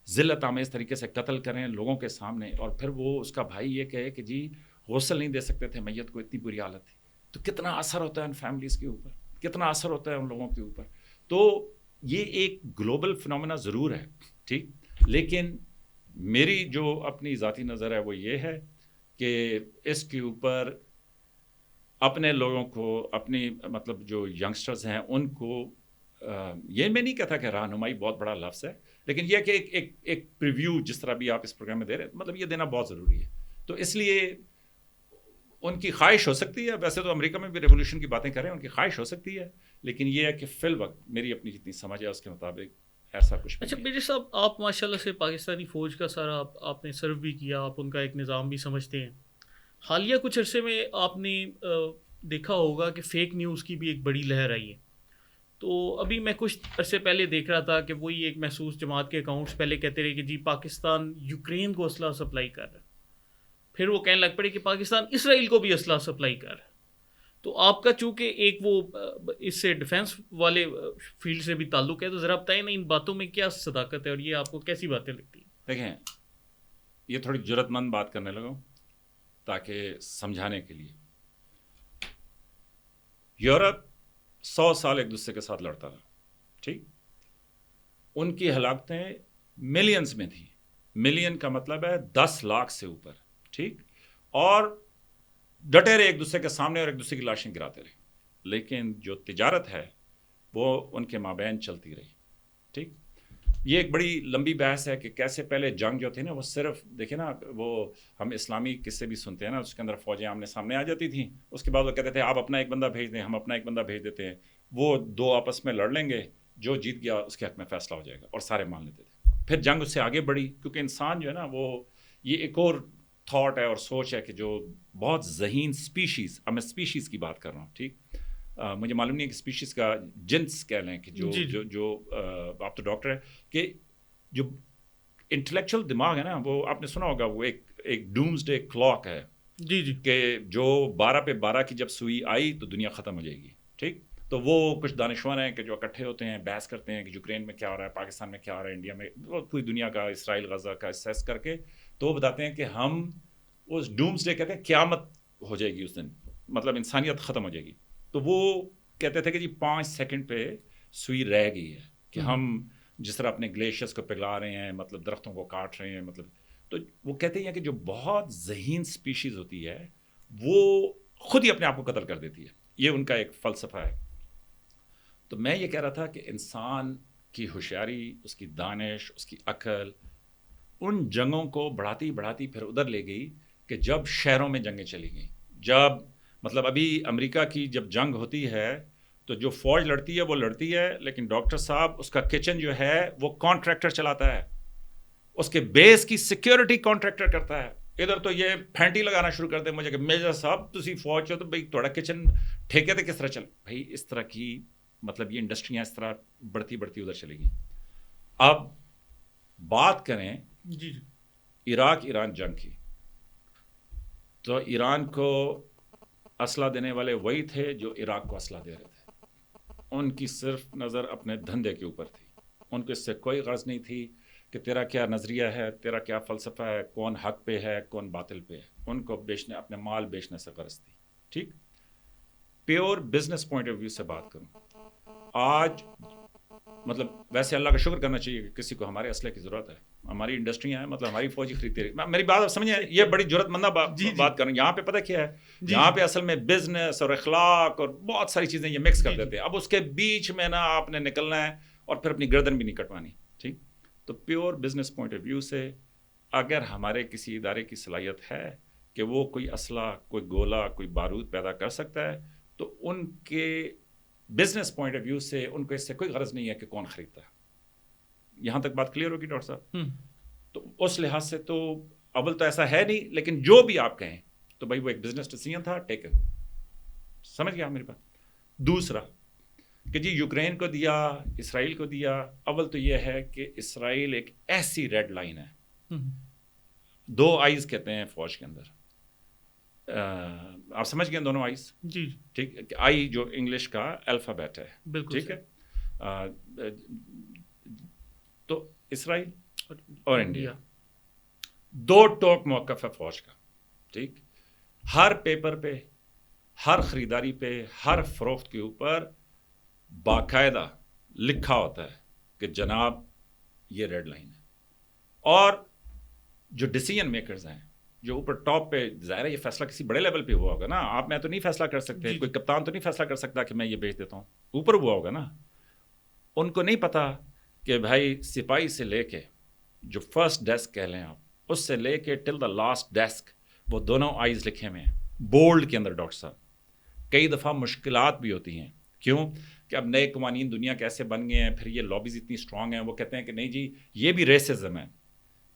ذلت آمیز طریقے سے قتل کریں لوگوں کے سامنے, اور پھر وہ اس کا بھائی یہ کہے کہ جی غسل نہیں دے سکتے تھے میت کو, اتنی بری حالت تھی, تو کتنا اثر ہوتا ہے ان فیملیز کے اوپر, کتنا اثر ہوتا ہے ان لوگوں کے اوپر. تو یہ ایک گلوبل فنومینا ضرور ہے, ٹھیک, لیکن میری جو اپنی ذاتی نظر ہے وہ یہ ہے کہ اس کے اوپر اپنے لوگوں کو, اپنی مطلب جو ینگسٹرز ہیں ان کو, یہ میں نہیں کہتا کہ رہنمائی بہت بڑا لفظ ہے, لیکن یہ کہ ایک پریویو جس طرح بھی آپ اس پروگرام میں دے رہے ہیں, مطلب یہ دینا بہت ضروری ہے. تو اس لیے ان کی خواہش ہو سکتی ہے, ویسے تو امریکہ میں بھی ریولیوشن کی باتیں کریں, ان کی خواہش ہو سکتی ہے, لیکن یہ ہے کہ فی الوقت میری اپنی جتنی سمجھ ہے اس کے مطابق ایسا کچھ بھی اچھا نہیں. میرے صاحب, آپ ماشاءاللہ سے پاکستانی فوج کا سارا آپ نے سرو بھی کیا, آپ ان کا ایک نظام بھی سمجھتے ہیں. حالیہ کچھ عرصے میں آپ نے دیکھا ہوگا کہ فیک نیوز کی بھی ایک بڑی لہر آئی ہے. تو ابھی میں کچھ عرصے پہلے دیکھ رہا تھا کہ وہی ایک محسوس جماعت کے اکاؤنٹس پہلے کہتے رہے کہ جی پاکستان یوکرین کو اسلحہ سپلائی کر رہا ہے, پھر وہ کہنے لگ پڑے کہ پاکستان اسرائیل کو بھی اسلحہ سپلائی کر رہا ہے. تو آپ کا چونکہ ایک وہ اس سے ڈیفینس والے فیلڈ سے بھی تعلق ہے, تو ذرا بتائیں نا ان باتوں میں کیا صداقت ہے اور یہ آپ کو کیسی باتیں لگتی ہیں؟ دیکھیں, یہ تھوڑی جرت مند بات کرنے لگا تاکہ سمجھانے کے لیے. یورپ 100 سال ایک دوسرے کے ساتھ لڑتا رہا, ٹھیک, ان کی ہلاکتیں ملینز میں تھیں. ملین کا مطلب ہے 10 لاکھ سے اوپر, ٹھیک, اور ڈٹے رہے ایک دوسرے کے سامنے اور ایک دوسرے کی لاشیں گراتے رہے. لیکن جو تجارت ہے وہ ان کے مابین چلتی رہی, ٹھیک. یہ ایک بڑی لمبی بحث ہے کہ کیسے پہلے جنگ جو تھی نا وہ صرف, دیکھیں نا وہ ہم اسلامی قصے بھی سنتے ہیں نا, اس کے اندر فوجیں آمنے سامنے آ جاتی تھیں, اس کے بعد وہ کہتے تھے آپ اپنا ایک بندہ بھیج دیں, ہم اپنا ایک بندہ بھیج دیتے ہیں, وہ 2 آپس میں لڑ لیں گے, جو جیت گیا اس کے حق میں فیصلہ ہو جائے گا, اور سارے مان لیتے تھے. پھر جنگ اس سے آگے بڑھی, کیونکہ انسان جو ہے نا وہ یہ ایک اور تھاٹ ہے اور سوچ ہے کہ جو بہت ذہین اسپیشیز, اب میں اسپیشیز کی بات کر رہا ہوں, ٹھیک, مجھے معلوم نہیں ہے کہ اسپیشیز کا جنس کہہ لیں کہ جو آپ تو ڈاکٹر ہے, کہ جو انٹلیکچوئل دماغ ہے نا وہ آپ نے سنا ہوگا, وہ ایک ڈومز ڈے کلاک ہے, جی جی, کہ جو 12 پہ 12 کی جب سوئی آئی تو دنیا ختم ہو جائے گی, ٹھیک. تو وہ کچھ دانشور ہیں کہ جو اکٹھے ہوتے ہیں, بحث کرتے ہیں کہ یوکرین میں کیا ہو رہا ہے, پاکستان میں کیا ہو رہا ہے, انڈیا میں, پوری دنیا کا, اسرائیل غزہ کا اسیس کر کے تو وہ بتاتے ہیں کہ ہم اس ڈومز ڈے کہتے ہیں قیامت ہو جائے گی اس دن, مطلب انسانیت ختم ہو جائے گی. تو وہ کہتے تھے کہ جی 5 سیکنڈ پہ سوئی رہ گئی ہے, کہ ہم جس طرح اپنے گلیشیئرس کو پگھلا رہے ہیں, مطلب درختوں کو کاٹ رہے ہیں, مطلب. تو وہ کہتے ہیں کہ جو بہت ذہین اسپیشیز ہوتی ہے وہ خود ہی اپنے آپ کو قتل کر دیتی ہے, یہ ان کا ایک فلسفہ ہے. تو میں یہ کہہ رہا تھا کہ انسان کی ہوشیاری, اس کی دانش, اس کی عقل ان جنگوں کو بڑھاتی بڑھاتی پھر ادھر لے گئی کہ جب شہروں میں جنگیں چلی گئیں, جب مطلب ابھی امریکہ کی جب جنگ ہوتی ہے تو جو فوج لڑتی ہے وہ لڑتی ہے, لیکن ڈاکٹر صاحب اس کا کچن جو ہے وہ کانٹریکٹر چلاتا ہے, اس کے بیس کی سیکیورٹی کانٹریکٹر کرتا ہے. ادھر تو یہ پھینٹی لگانا شروع کر دے مجھے کہ میجر صاحب تسی فوج ہو تو بھائی تھوڑا کچن ٹھیکے تے کس طرح چل, بھائی اس طرح کی مطلب یہ انڈسٹریاں اس طرح بڑھتی بڑھتی ادھر چلے گئی. اب بات کریں جی عراق ایران جنگ کی, تو ایران کو اسلحہ دینے والے وہی تھے جو عراق کو اسلحہ دے رہے تھے. ان کی صرف نظر اپنے دھندے کے اوپر تھی, ان کو اس سے کوئی غرض نہیں تھی کہ تیرا کیا نظریہ ہے, تیرا کیا فلسفہ ہے, کون حق پہ ہے کون باطل پہ ہے. ان کو بیچنے, اپنے مال بیچنے سے غرض تھی, ٹھیک. Pure business point of view سے بات کروں, آج مطلب ویسے اللہ کا شکر کرنا چاہیے کہ کسی کو ہمارے اسلحے کی ضرورت ہے, ہماری انڈسٹریاں ہیں, مطلب ہماری فوجی خریدتی رہی. میری بات آپ سمجھیں, یہ بڑی جرت مندہ بات کر رہا ہوں. یہاں پہ پتہ کیا ہے, یہاں پہ اصل میں بزنس اور اخلاق اور بہت ساری چیزیں یہ مکس کر دیتے ہیں. اب اس کے بیچ میں نا آپ نے نکلنا ہے اور پھر اپنی گردن بھی نہیں کٹوانی, ٹھیک. تو pure business point of view سے اگر ہمارے کسی ادارے کی صلاحیت ہے کہ وہ کوئی اسلحہ, کوئی گولہ, کوئی بارود پیدا کر سکتا ہے, تو ان کے بزنس پوائنٹ آف ویو سے ان کو اس سے کوئی غرض نہیں ہے کہ کون خریدتا ہے. یہاں تک بات کلیئر ہوگی ڈاکٹر صاحب؟ تو اس لحاظ سے تو اول تو ایسا ہے نہیں, لیکن جو بھی آپ کہیں تو بھائی وہ ایک بزنس ڈیسیژن تھا ٹیکن. سمجھ گیا میری بات؟ دوسرا کہ جی یوکرین کو دیا, اسرائیل کو دیا, اول تو یہ ہے کہ اسرائیل ایک ایسی ریڈ لائن ہے, 2 آئیز کہتے ہیں فوج کے اندر, آپ سمجھ گئے دونوں آئیز؟ جی ٹھیک, آئی جو انگلش کا الفابیٹ ہے, بالکل ٹھیک ہے, تو اسرائیل اور انڈیا 2 ٹوک موقف ہے فوج کا. ٹھیک, ہر پیپر پہ, ہر خریداری پہ, ہر فروخت کے اوپر باقاعدہ لکھا ہوتا ہے کہ جناب یہ ریڈ لائن ہے. اور جو ڈیسیژن میکرز ہیں جو اوپر ٹاپ پہ, ظاہر ہے یہ فیصلہ کسی بڑے لیول پہ ہوا ہوگا نا, آپ میں تو نہیں فیصلہ کر سکتے, کوئی کپتان تو نہیں فیصلہ کر سکتا کہ میں یہ بیچ دیتا ہوں, اوپر ہوا ہوگا نا. ان کو نہیں پتا کہ بھائی سپاہی سے لے کے جو فرسٹ ڈیسک کہہ لیں آپ, اس سے لے کے ٹل دا لاسٹ ڈیسک وہ دونوں آئیز لکھے ہوئے ہیں بولڈ کے اندر. ڈاکٹر صاحب کئی دفعہ مشکلات بھی ہوتی ہیں, کیوں کہ اب نئے قوانین دنیا کیسے بن گئے ہیں, پھر یہ لابیز اتنی اسٹرانگ ہیں, وہ کہتے ہیں کہ نہیں جی یہ بھی ریسزم ہے.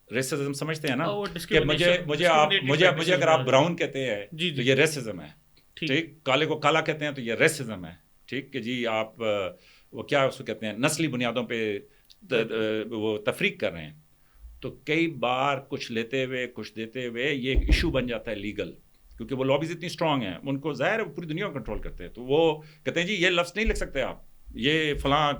ریسزم سمجھتے ہیں نا کہ مجھے اگر آپ براؤن کہتے ہیں تو یہ ریسزم ہے. ٹھیک, کالے کو کالا کہتے ہیں تو یہ ریسزم ہے. ٹھیک, کہ جی آپ وہ کیا اس کو کہتے ہیں نسلی بنیادوں پہ وہ تفریق کر رہے ہیں. تو کئی بار کچھ لیتے ہوئے کچھ دیتے ہوئے یہ ایک ایشو بن جاتا ہے لیگل, کیونکہ وہ لابیز اتنی اسٹرانگ ہیں, ان کو ظاہر ہے پوری دنیا کو کنٹرول کرتے ہیں. تو وہ کہتے ہیں جی یہ لفظ نہیں لکھ سکتے آپ, یہ فلاں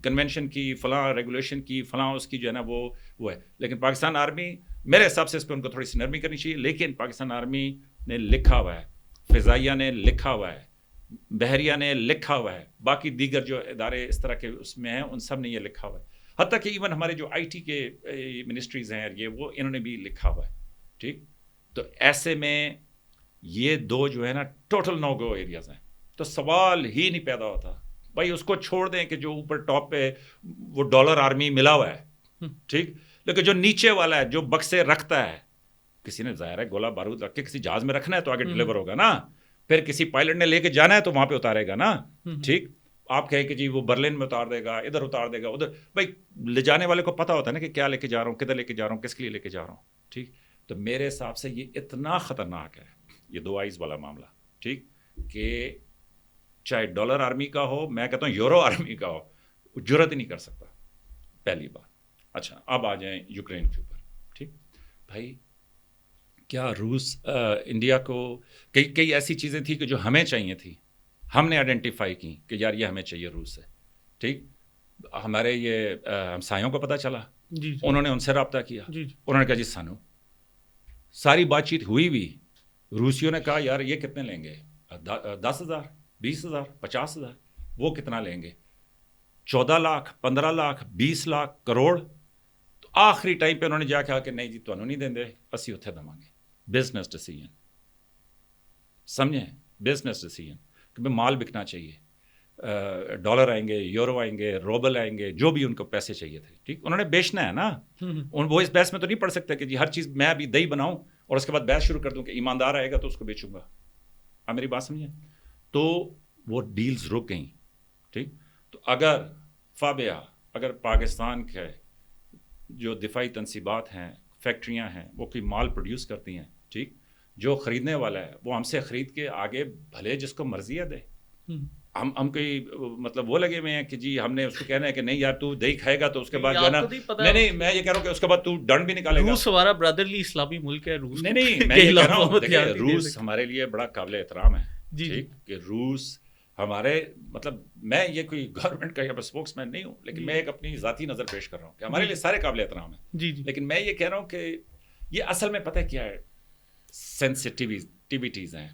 کنونشن کی, فلاں ریگولیشن کی, فلاں اس کی جو ہے نا وہ ہے. لیکن پاکستان آرمی میرے حساب سے اس پہ ان کو تھوڑی سی نرمی کرنی چاہیے. لیکن پاکستان آرمی نے لکھا ہوا ہے, فضائیہ نے لکھا ہوا ہے, بحریہ نے لکھا ہوا ہے, باقی دیگر جو ادارے اس طرح کے اس میں ہیں ان سب نے یہ لکھا ہوا ہے. حتیٰ کہ ایون ہمارے جو آئی ٹی کے منسٹریز ہیں یہ وہ انہوں نے بھی لکھا ہوا ہے. ٹھیک, تو ایسے میں یہ 2 جو ہے نا ٹوٹل نو گو ایریاز ہیں. تو سوال ہی نہیں پیدا ہوتا بھائی اس کو چھوڑ دیں کہ جو اوپر ٹاپ پہ وہ ڈالر آرمی ملا ہوا ہے. ٹھیک, لیکن جو نیچے والا ہے جو بکسے رکھتا ہے, کسی نے ظاہر ہے گولا بارود رکھ کے کسی جہاز میں رکھنا ہے تو آگے ڈلیور ہوگا نا, پھر کسی پائلٹ نے لے کے جانا ہے تو وہاں پہ اتارے گا نا. ٹھیک, آپ کہیں کہ جی وہ برلن میں اتار دے گا, ادھر اتار دے گا, ادھر, بھائی لے جانے والے کو پتا ہوتا ہے نا کہ کیا لے کے جا رہا ہوں, کدھر لے کے جا رہا ہوں, کس کے لیے لے کے جا رہا ہوں. ٹھیک, تو میرے حساب سے یہ اتنا خطرناک ہے یہ 2 آئیز والا معاملہ. ٹھیک, کہ چاہے ڈالر آرمی کا ہو, میں کہتا ہوں یورو آرمی کا ہو, وہ جرت ہی نہیں کر سکتا, پہلی بات. اچھا اب آ جائیں یوکرین کے اوپر. ٹھیک بھائی, کیا روس انڈیا کو کئی ایسی چیزیں تھیں کہ جو ہمیں چاہیے تھی, ہم نے آئیڈینٹیفائی کی کہ یار یہ ہمیں چاہیے روس سے. ٹھیک, ہمارے یہ ہمسایوں کو پتہ چلا, انہوں نے ان سے رابطہ کیا, انہوں نے کہا جی سانو, ساری بات چیت ہوئی بھی, روسیوں نے کہا یار یہ کتنے لیں گے, 10,000 20,000 50,000, وہ کتنا لیں گے, 14 لاکھ 15 لاکھ 20 لاکھ کروڑ. تو آخری ٹائم پہ انہوں نے جا کہا کہ نہیں جی تمہیں نہیں دیں دے, اسی اتھے دماں گے. بزنس ڈیسیژن, سمجھیں, بزنس ڈیسیژن کہ مال بکنا چاہیے, ڈالر آئیں گے, یورو آئیں گے, روبل آئیں گے, جو بھی ان کو پیسے چاہیے تھے. ٹھیک, انہوں نے بیچنا ہے نا, وہ اس بحث میں تو نہیں پڑ سکتے کہ جی ہر چیز میں ابھی دہی بناؤں اور اس کے بعد بحث شروع کر دوں کہ ایماندار آئے گا تو اس کو بیچوں گا. آپ میری بات سمجھیں, تو وہ ڈیلز رک گئیں. ٹھیک, تو اگر پاکستان کے جو دفاعی تنصیبات ہیں, فیکٹریاں ہیں, وہ کوئی مال پروڈیوس کرتی ہیں, ٹھیک, جو خریدنے والا ہے وہ ہم سے خرید کے آگے بھلے جس کو مرضی ہے دے, ہم کوئی مطلب وہ لگے ہوئے ہیں کہ جی ہم نے اس کو کہنا ہے کہ نہیں یار تو دہی کھائے گا تو اس کے بعد جو ہے نا, نہیں میں یہ کہہ رہا ہوں کہ اس کے بعد تو ڈنڈ بھی نکالے گا. روس ہمارا برادرلی اسلامی ملک ہے, روس نہیں میں یہ کہہ رہا ہوں دیکھیں روس ہمارے لیے بڑا قابل احترام ہے. ٹھیک, کہ روس ہمارے مطلب, میں یہ کوئی گورنمنٹ کا یا اسپوکس مین نہیں ہوں, لیکن میں ایک اپنی ذاتی نظر پیش کر رہا ہوں کہ ہمارے لیے سارے قابل احترام ہیں. لیکن میں یہ کہہ رہا ہوں کہ یہ اصل میں پتہ کیا ہے, سینسٹیوٹیز ہیں.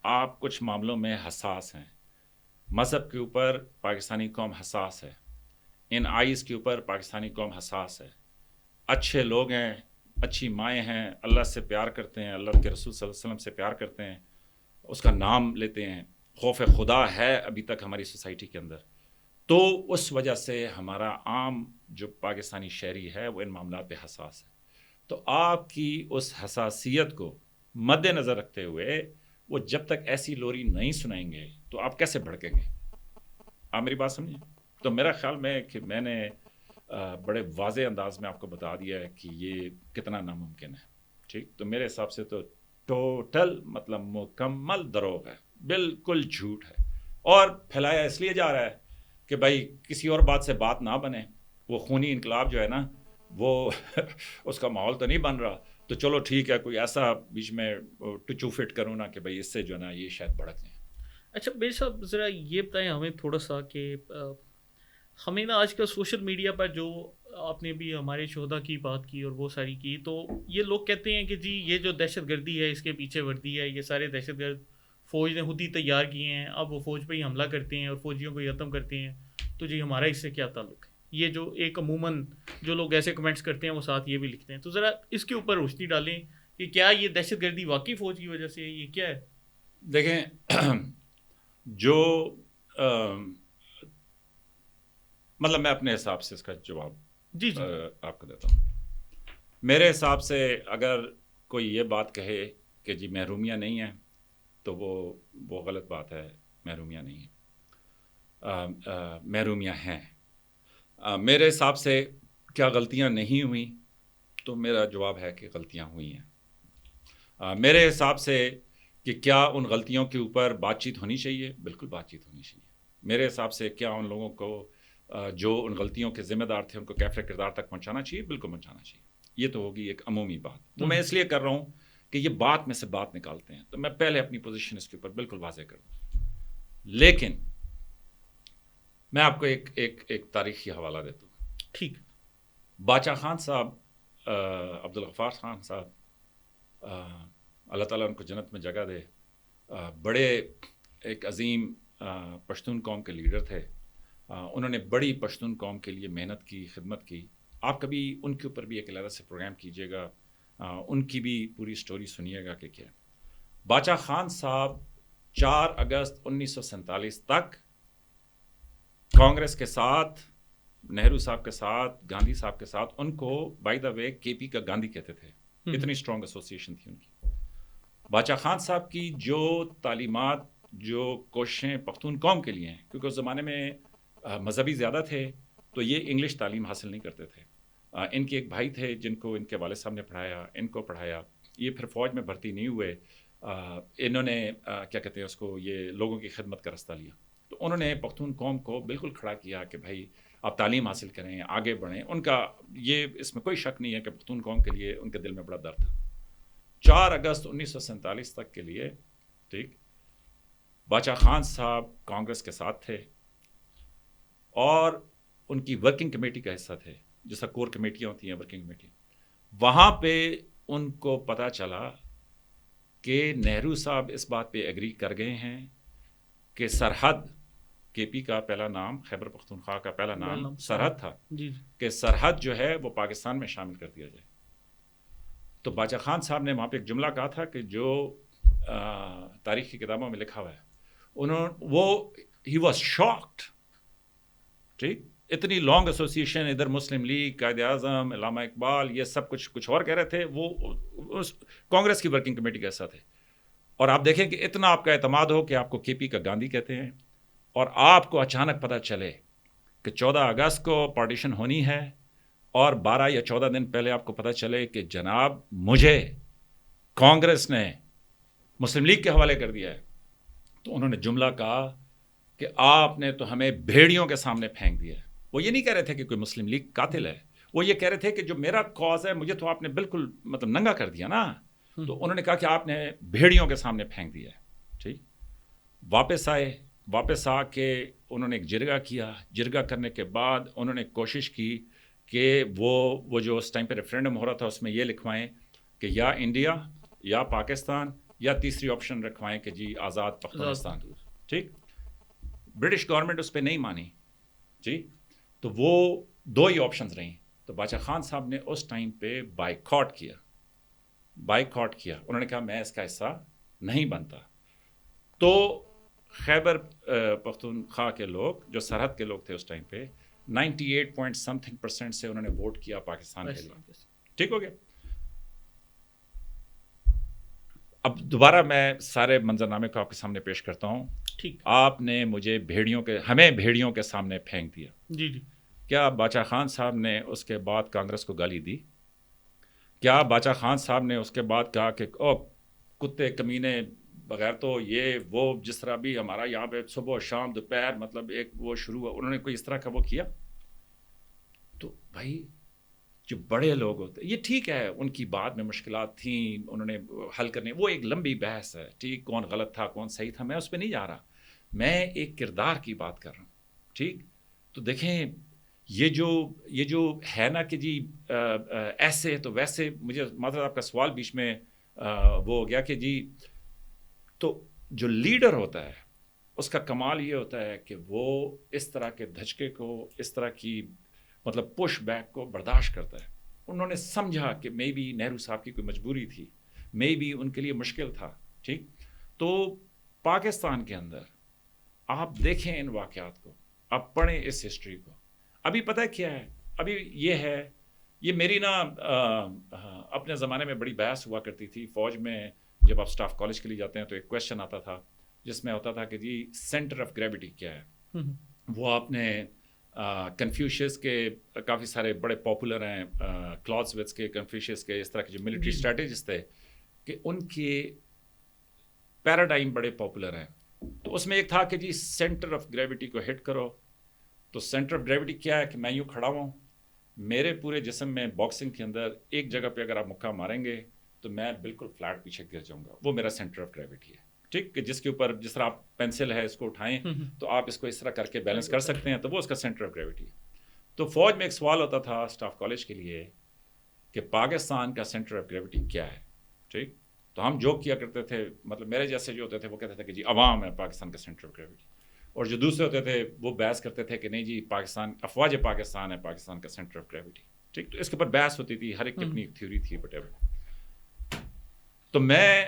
آپ کچھ معاملوں میں حساس ہیں, مذہب کے اوپر پاکستانی قوم حساس ہے, ان آئیز کے اوپر پاکستانی قوم حساس ہے. اچھے لوگ ہیں, اچھی مائیں ہیں, اللہ سے پیار کرتے ہیں, اللہ کے رسول صلی اللہ علیہ وسلم سے پیار کرتے ہیں, اس کا نام لیتے ہیں, خوف خدا ہے ابھی تک ہماری سوسائٹی کے اندر. تو اس وجہ سے ہمارا عام جو پاکستانی شہری ہے وہ ان معاملات پہ حساس ہے. تو آپ کی اس حساسیت کو مد نظر رکھتے ہوئے وہ جب تک ایسی لوری نہیں سنائیں گے تو آپ کیسے بھڑکیں گے؟ آپ میری بات سمجھیں. تو میرا خیال میں کہ میں نے بڑے واضح انداز میں آپ کو بتا دیا ہے کہ یہ کتنا ناممکن ہے. ٹھیک, تو میرے حساب سے تو ٹوٹل مطلب مکمل دروغ ہے, بالکل جھوٹ ہے, اور پھیلایا اس لیے جا رہا ہے کہ بھائی کسی اور بات سے بات نہ بنے. وہ خونی انقلاب جو ہے نا وہ اس کا ماحول تو نہیں بن رہا, تو چلو ٹھیک ہے کوئی ایسا بیچ میں ٹچو فٹ کروں نا کہ بھائی اس سے جو ہے نا یہ شاید بھڑک جائیں. اچھا میرے صاحب ذرا یہ بتائیں ہمیں تھوڑا سا کہ ہمیں نا آج کل سوشل میڈیا پر جو آپ نے بھی ہمارے شہدا کی بات کی اور وہ ساری کی, تو یہ لوگ کہتے ہیں کہ جی یہ جو دہشت گردی ہے اس کے پیچھے وردی ہے, یہ سارے دہشت گرد فوج نے خود ہی تیار کیے ہیں, اب وہ فوج پہ ہی حملہ کرتے ہیں اور فوجیوں کو ہی ختم کرتے ہیں, تو جی ہمارا اس سے کیا تعلق ہے. یہ جو ایک عموماً جو لوگ ایسے کمنٹس کرتے ہیں وہ ساتھ یہ بھی لکھتے ہیں, تو ذرا اس کے اوپر روشنی ڈالیں کہ کیا یہ دہشت گردی واقعی فوج کی وجہ سے ہے, یہ کیا ہے. دیکھیں جو مطلب میں اپنے حساب سے اس کا جواب جی جی آپ کو دیتا ہوں. میرے حساب سے اگر کوئی یہ بات کہے کہ جی محرومیہ نہیں ہے تو وہ غلط بات ہے. محرومیہ نہیں ہے, محرومیہ ہیں. میرے حساب سے کیا غلطیاں نہیں ہوئیں, تو میرا جواب ہے کہ غلطیاں ہوئی ہیں. میرے حساب سے کہ کیا ان غلطیوں کے اوپر بات چیت ہونی چاہیے, بالکل بات چیت ہونی چاہیے. میرے حساب سے کیا ان لوگوں کو جو ان غلطیوں کے ذمہ دار تھے ان کو کیفر کردار تک پہنچانا چاہیے, بالکل پہنچانا چاہیے. یہ تو ہوگی ایک عمومی بات. وہ میں اس لیے کر رہا ہوں کہ یہ بات میں سے بات نکالتے ہیں, تو میں پہلے اپنی پوزیشن اس کے اوپر بالکل واضح کر دوں. لیکن میں آپ کو ایک تاریخی حوالہ دیتا ہوں. ٹھیک. باچا خان صاحب, عبدالغفار خان صاحب, اللہ تعالیٰ ان کو جنت میں جگہ دے, بڑے ایک عظیم پشتون قوم کے لیڈر تھے. انہوں نے بڑی پشتون قوم کے لیے محنت کی, خدمت کی. آپ کبھی ان کے اوپر بھی ایک علیحدہ سے پروگرام کیجیے گا, ان کی بھی پوری سٹوری سنیے گا کہ کیا. باچا خان صاحب 4 اگست 1947 تک کانگریس کے ساتھ, نہرو صاحب کے ساتھ, گاندھی صاحب کے ساتھ, ان کو بائی دا وے کے پی کا گاندھی کہتے تھے, اتنی اسٹرانگ ایسوسیشن تھی ان کی. باچا خان صاحب کی جو تعلیمات, جو کوششیں پختون قوم کے لیے ہیں, کیونکہ اس زمانے میں مذہبی زیادہ تھے تو یہ انگلش تعلیم حاصل نہیں کرتے تھے. ان کے ایک بھائی تھے جن کو ان کے والد صاحب نے پڑھایا, ان کو پڑھایا. یہ پھر فوج میں بھرتی نہیں ہوئے, انہوں نے کیا کہتے ہیں اس کو, یہ لوگوں کی خدمت کا رستہ لیا. تو انہوں نے پختون قوم کو بالکل کھڑا کیا کہ بھائی آپ تعلیم حاصل کریں, آگے بڑھیں. ان کا یہ اس میں کوئی شک نہیں ہے کہ پختون قوم کے لیے ان کے دل میں بڑا درد تھا. 4 اگست 1947 تک کے لیے, ٹھیک, باچا خان صاحب کانگریس کے ساتھ تھے اور ان کی ورکنگ کمیٹی کا حصہ تھے, جیسا کور کمیٹیاں ہوتی ہیں, ورکنگ کمیٹی. وہاں پہ ان کو پتہ چلا کہ نہرو صاحب اس بات پہ ایگری کر گئے ہیں کہ سرحد, کے پی کا پہلا نام, خیبر پختونخوا کا پہلا نام سرحد تھا, کہ سرحد جو ہے وہ پاکستان میں شامل کر دیا جائے. تو باچا خان صاحب نے وہاں پہ ایک جملہ کہا تھا کہ جو تاریخ کی کتابوں میں لکھا ہوا ہے, ہی واز شاکڈ. ٹھیک, اتنی لانگ ایسوسیشن, ادھر مسلم لیگ, قائد اعظم, علامہ اقبال, یہ سب کچھ اور کہہ رہے تھے, وہ اس کانگریس کی ورکنگ کمیٹی کا حصہ تھے. اور آپ دیکھیں کہ اتنا آپ کا اعتماد ہو کہ آپ کو کے پی کا گاندھی کہتے ہیں, اور آپ کو اچانک پتہ چلے کہ 14 اگست کو پارٹیشن ہونی ہے, اور 12 یا 14 دن پہلے آپ کو پتہ چلے کہ جناب مجھے کانگریس نے مسلم لیگ کے حوالے کر دیا ہے. تو انہوں نے جملہ کہا کہ آپ نے تو ہمیں بھیڑیوں کے سامنے پھینک دیا ہے. وہ یہ نہیں کہہ رہے تھے کہ کوئی مسلم لیگ قاتل ہے, وہ یہ کہہ رہے تھے کہ جو میرا کاز ہے مجھے تو آپ نے بالکل مطلب ننگا کر دیا نا. تو انہوں نے کہا کہ آپ نے بھیڑیوں کے سامنے پھینک دیا ہے. ٹھیک, واپس آ کے انہوں نے ایک جرگہ کیا. جرگہ کرنے کے بعد انہوں نے کوشش کی کہ وہ جو اس ٹائم پہ ریفرینڈم ہو رہا تھا اس میں یہ لکھوائیں کہ یا انڈیا یا پاکستان, یا تیسری آپشن رکھوائیں کہ جی آزاد پختونستان. ٹھیک, برٹش گورنمنٹ اس پہ نہیں مانی. جی, تو وہ 2 ہی آپشنز رہیں. تو باچا خان صاحب نے اس ٹائم پہ بائیکاٹ کیا. انہوں نے کہا میں اس کا حصہ نہیں بنتا. تو خیبر پختونخوا کے لوگ, جو سرحد کے لوگ تھے اس ٹائم پہ, 98% سے انہوں نے ووٹ کیا پاکستان کے لیے. ٹھیک ہو گیا. اب دوبارہ میں سارے منظرنامے کو آپ کے سامنے پیش کرتا ہوں. ٹھیک. آپ نے مجھے ہمیں بھیڑیوں کے سامنے پھینک دیا. جی جی. کیا باچا خان صاحب نے اس کے بعد کانگریس کو گالی دی؟ کیا باچا خان صاحب نے اس کے بعد کہا کہ او کتے کمینے بغیر تو یہ وہ جس طرح بھی ہمارا یہاں پہ صبح شام دوپہر مطلب ایک وہ شروع ہوا, انہوں نے کوئی اس طرح کا وہ کیا؟ تو بھائی جو بڑے لوگ ہوتے یہ ٹھیک ہے, ان کی بات میں مشکلات تھیں, انہوں نے حل کرنے, وہ ایک لمبی بحث ہے, ٹھیک, کون غلط تھا کون صحیح تھا, میں اس پہ نہیں جا رہا, میں ایک کردار کی بات کر رہا ہوں. ٹھیک, تو دیکھیں یہ جو ہے نا کہ جی ایسے تو ویسے, مجھے معذرت آپ کا سوال بیچ میں وہ ہو گیا کہ جی تو جو لیڈر ہوتا ہے اس کا کمال یہ ہوتا ہے کہ وہ اس طرح کے دھچکے کو, اس طرح کی مطلب پش بیک کو برداشت کرتا ہے. انہوں نے سمجھا کہ مے بی نہرو صاحب کی کوئی مجبوری تھی, مے بی ان کے لیے مشکل تھا. ٹھیک, تو پاکستان کے اندر آپ دیکھیں ان واقعات کو, آپ پڑھیں اس ہسٹری کو. ابھی پتہ کیا ہے, ابھی یہ ہے, یہ میری نا اپنے زمانے میں بڑی بحث ہوا کرتی تھی فوج میں. جب آپ سٹاف کالج کے لیے جاتے ہیں تو ایک کویشچن آتا تھا جس میں ہوتا تھا کہ جی سینٹر آف گریوٹی کیا ہے. وہ آپ نے کنفیوشس کے کافی سارے بڑے پاپولر ہیں, کلاوزوٹز کے, کنفیوشس کے, اس طرح کے جو ملٹری اسٹریٹجسٹ تھے کہ ان کے پیراڈائم بڑے پاپولر ہیں. تو اس میں ایک تھا کہ جی سینٹر آف گریوٹی کو ہٹ کرو. تو سینٹر آف گریوٹی کیا ہے کہ میں یوں کھڑا ہوں, میرے پورے جسم میں باکسنگ کے اندر ایک جگہ پہ اگر آپ مکہ ماریں گے تو میں بالکل فلیٹ پیچھے گر جاؤں گا, وہ میرا سینٹر آف گریوٹی ہے. ٹھیک, کہ جس کے اوپر جس طرح آپ پینسل ہے اس کو اٹھائیں تو آپ اس کو اس طرح کر کے بیلنس کر سکتے ہیں, تو وہ اس کا سینٹر آف گریوٹی ہے. تو فوج میں ایک سوال ہوتا تھا سٹاف کالج کے لیے کہ پاکستان کا سینٹر آف گریوٹی کیا ہے. ٹھیک, تو ہم جوک کیا کرتے تھے, مطلب میرے جیسے جو ہوتے تھے وہ کہتے تھے کہ جی عوام ہے پاکستان کا سینٹر آف گریوٹی, اور جو دوسرے ہوتے تھے وہ بحث کرتے تھے کہ نہیں جی پاکستان, افواج پاکستان ہے پاکستان کا سینٹر آف گریوٹی. ٹھیک, تو اس کے اوپر بحث ہوتی تھی, ہر ایک کی اپنی تھیوری تھی, وٹ ایور. تو میں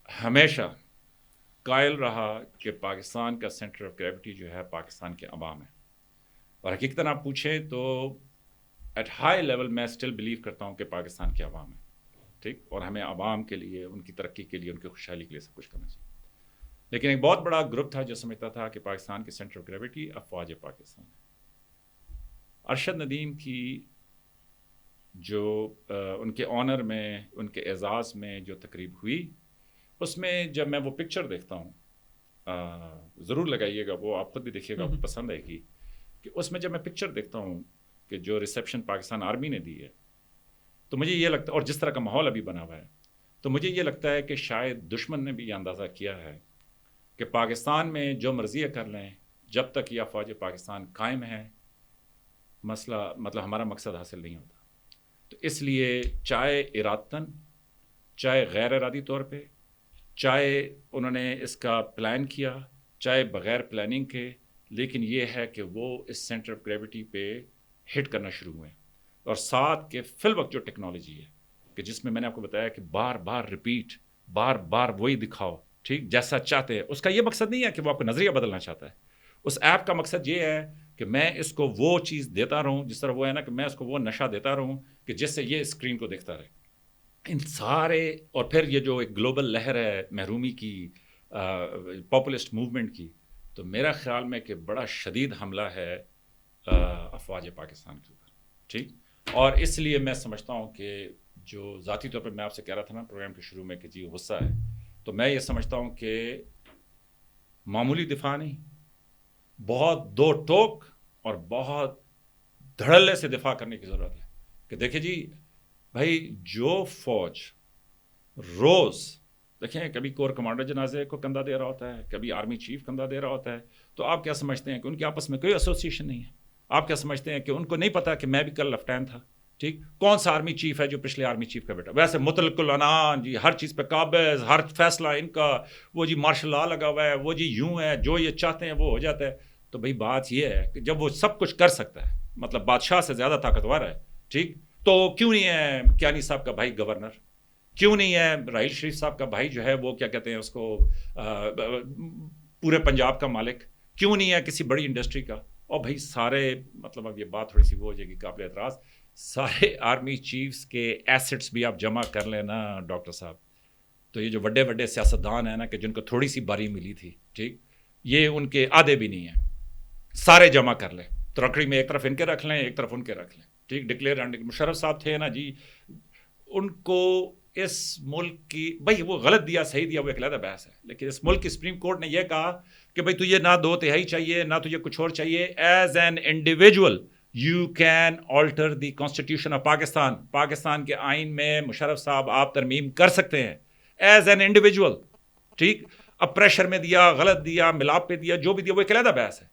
ہمیشہ قائل رہا کہ پاکستان کا سینٹر آف گریوٹی جو ہے پاکستان کے عوام ہے. اور حقیقتاً آپ پوچھیں تو ایٹ ہائی لیول میں اسٹل بلیو کرتا ہوں کہ پاکستان کے عوام ہے. ٹھیک, اور ہمیں عوام کے لیے, ان کی ترقی کے لیے, ان کی خوشحالی کے لیے سب کچھ کرنا چاہیے. لیکن ایک بہت بڑا گروپ تھا جو سمجھتا تھا کہ پاکستان کے سینٹر آف گریوٹی افواج پاکستان ہے. ارشد ندیم کی جو ان کے آنر میں, ان کے اعزاز میں جو تقریب ہوئی, اس میں جب میں وہ پکچر دیکھتا ہوں, ضرور لگائیے گا, وہ آپ خود بھی دیکھیے گا, پسند آئے گی, کہ اس میں جب میں پکچر دیکھتا ہوں کہ جو ریسیپشن پاکستان آرمی نے دی ہے, تو مجھے یہ لگتا ہے, اور جس طرح کا ماحول ابھی بنا ہوا ہے, تو مجھے یہ لگتا ہے کہ شاید دشمن نے بھی یہ اندازہ کیا ہے کہ پاکستان میں جو مرضی کر لیں, جب تک یہ افواج پاکستان قائم ہے مسئلہ مطلب ہمارا مقصد حاصل نہیں ہوتا. تو اس لیے چاہے ارادتاً, چاہے غیر ارادی طور پہ, چاہے انہوں نے اس کا پلان کیا, چاہے بغیر پلاننگ کے, لیکن یہ ہے کہ وہ اس سینٹر آف گریوٹی پہ ہٹ کرنا شروع ہوئے. اور ساتھ کے فی الوقت جو ٹیکنالوجی ہے کہ جس میں نے آپ کو بتایا کہ بار بار ریپیٹ, بار بار وہی دکھاؤ, ٹھیک, جیسا چاہتے ہیں. اس کا یہ مقصد نہیں ہے کہ وہ آپ کو نظریہ بدلنا چاہتا ہے. اس ایپ کا مقصد یہ ہے کہ میں اس کو وہ چیز دیتا رہوں, جس طرح وہ ہے نا کہ میں اس کو وہ نشہ دیتا رہوں کہ جس سے یہ اسکرین کو دیکھتا رہے. ان سارے, اور پھر یہ جو ایک گلوبل لہر ہے محرومی کی, پاپولسٹ موومنٹ کی, تو میرا خیال میں کہ بڑا شدید حملہ ہے افواج پاکستان کے اوپر. ٹھیک, اور اس لیے میں سمجھتا ہوں کہ جو ذاتی طور پہ میں آپ سے کہہ رہا تھا نا پروگرام کے شروع میں کہ جی غصہ ہے, تو میں یہ سمجھتا ہوں کہ معمولی دفاع نہیں, بہت دو ٹوک اور بہت دھڑلے سے دفاع کرنے کی ضرورت ہے. کہ دیکھیں جی بھائی, جو فوج روز دیکھیں کبھی کور کمانڈر جنازے کو کندھا دے رہا ہوتا ہے, کبھی آرمی چیف کندھا دے رہا ہوتا ہے, تو آپ کیا سمجھتے ہیں کہ ان کے آپس میں کوئی ایسوسیشن نہیں ہے؟ آپ کیا سمجھتے ہیں کہ ان کو نہیں پتا کہ میں بھی کل لیفٹیننٹ تھا؟ ٹھیک, کون سا آرمی چیف ہے جو پچھلے آرمی چیف کا بیٹا, ویسے مطلق العنان جی, ہر چیز پہ قابض, ہر فیصلہ ان کا, وہ جی مارشل لا لگا ہوا ہے, وہ جی یوں ہے, جو یہ چاہتے ہیں وہ ہو جاتا ہے. تو بھائی بات یہ ہے کہ جب وہ سب کچھ کر سکتا ہے, مطلب بادشاہ سے زیادہ طاقتور ہے, ٹھیک, تو کیوں نہیں ہے کیانی صاحب کا بھائی گورنر, کیوں نہیں ہے راحیل شریف صاحب کا بھائی جو ہے وہ کیا کہتے ہیں اس کو پورے پنجاب کا مالک, کیوں نہیں ہے کسی بڑی انڈسٹری کا. اور بھائی سارے, مطلب اب یہ بات تھوڑی سی وہ ہو جائے گی قابل اعتراض, سارے آرمی چیفز کے ایسٹس بھی آپ جمع کر لیں نا ڈاکٹر صاحب, تو یہ جو بڑے بڑے سیاستدان ہیں نا کہ جن کو تھوڑی سی باری ملی تھی, ٹھیک, یہ ان کے آدھے بھی نہیں ہیں, سارے جمع کر لیں, ترکڑی میں ایک طرف ان کے رکھ لیں, ایک طرف ان کے رکھ لیں, ٹھیک. ڈکلیئر مشرف صاحب تھے نا جی, ان کو اس ملک کی, بھائی وہ غلط دیا صحیح دیا وہ ایک علیحدہ بحث ہے, لیکن اس ملک کی سپریم کورٹ نے یہ کہا کہ بھائی تجھے نہ 2/3 چاہیے نہ تجھے کچھ اور چاہیے, as an individual you can alter the constitution of Pakistan. Pakistan کے آئین میں مشرف صاحب آپ ترمیم کر سکتے ہیں ایز این انڈیویجول, ٹھیک. اب پریشر میں دیا, غلط دیا, ملاپ پہ دیا, جو بھی دیا وہ ایک علیحدہ بحث ہے.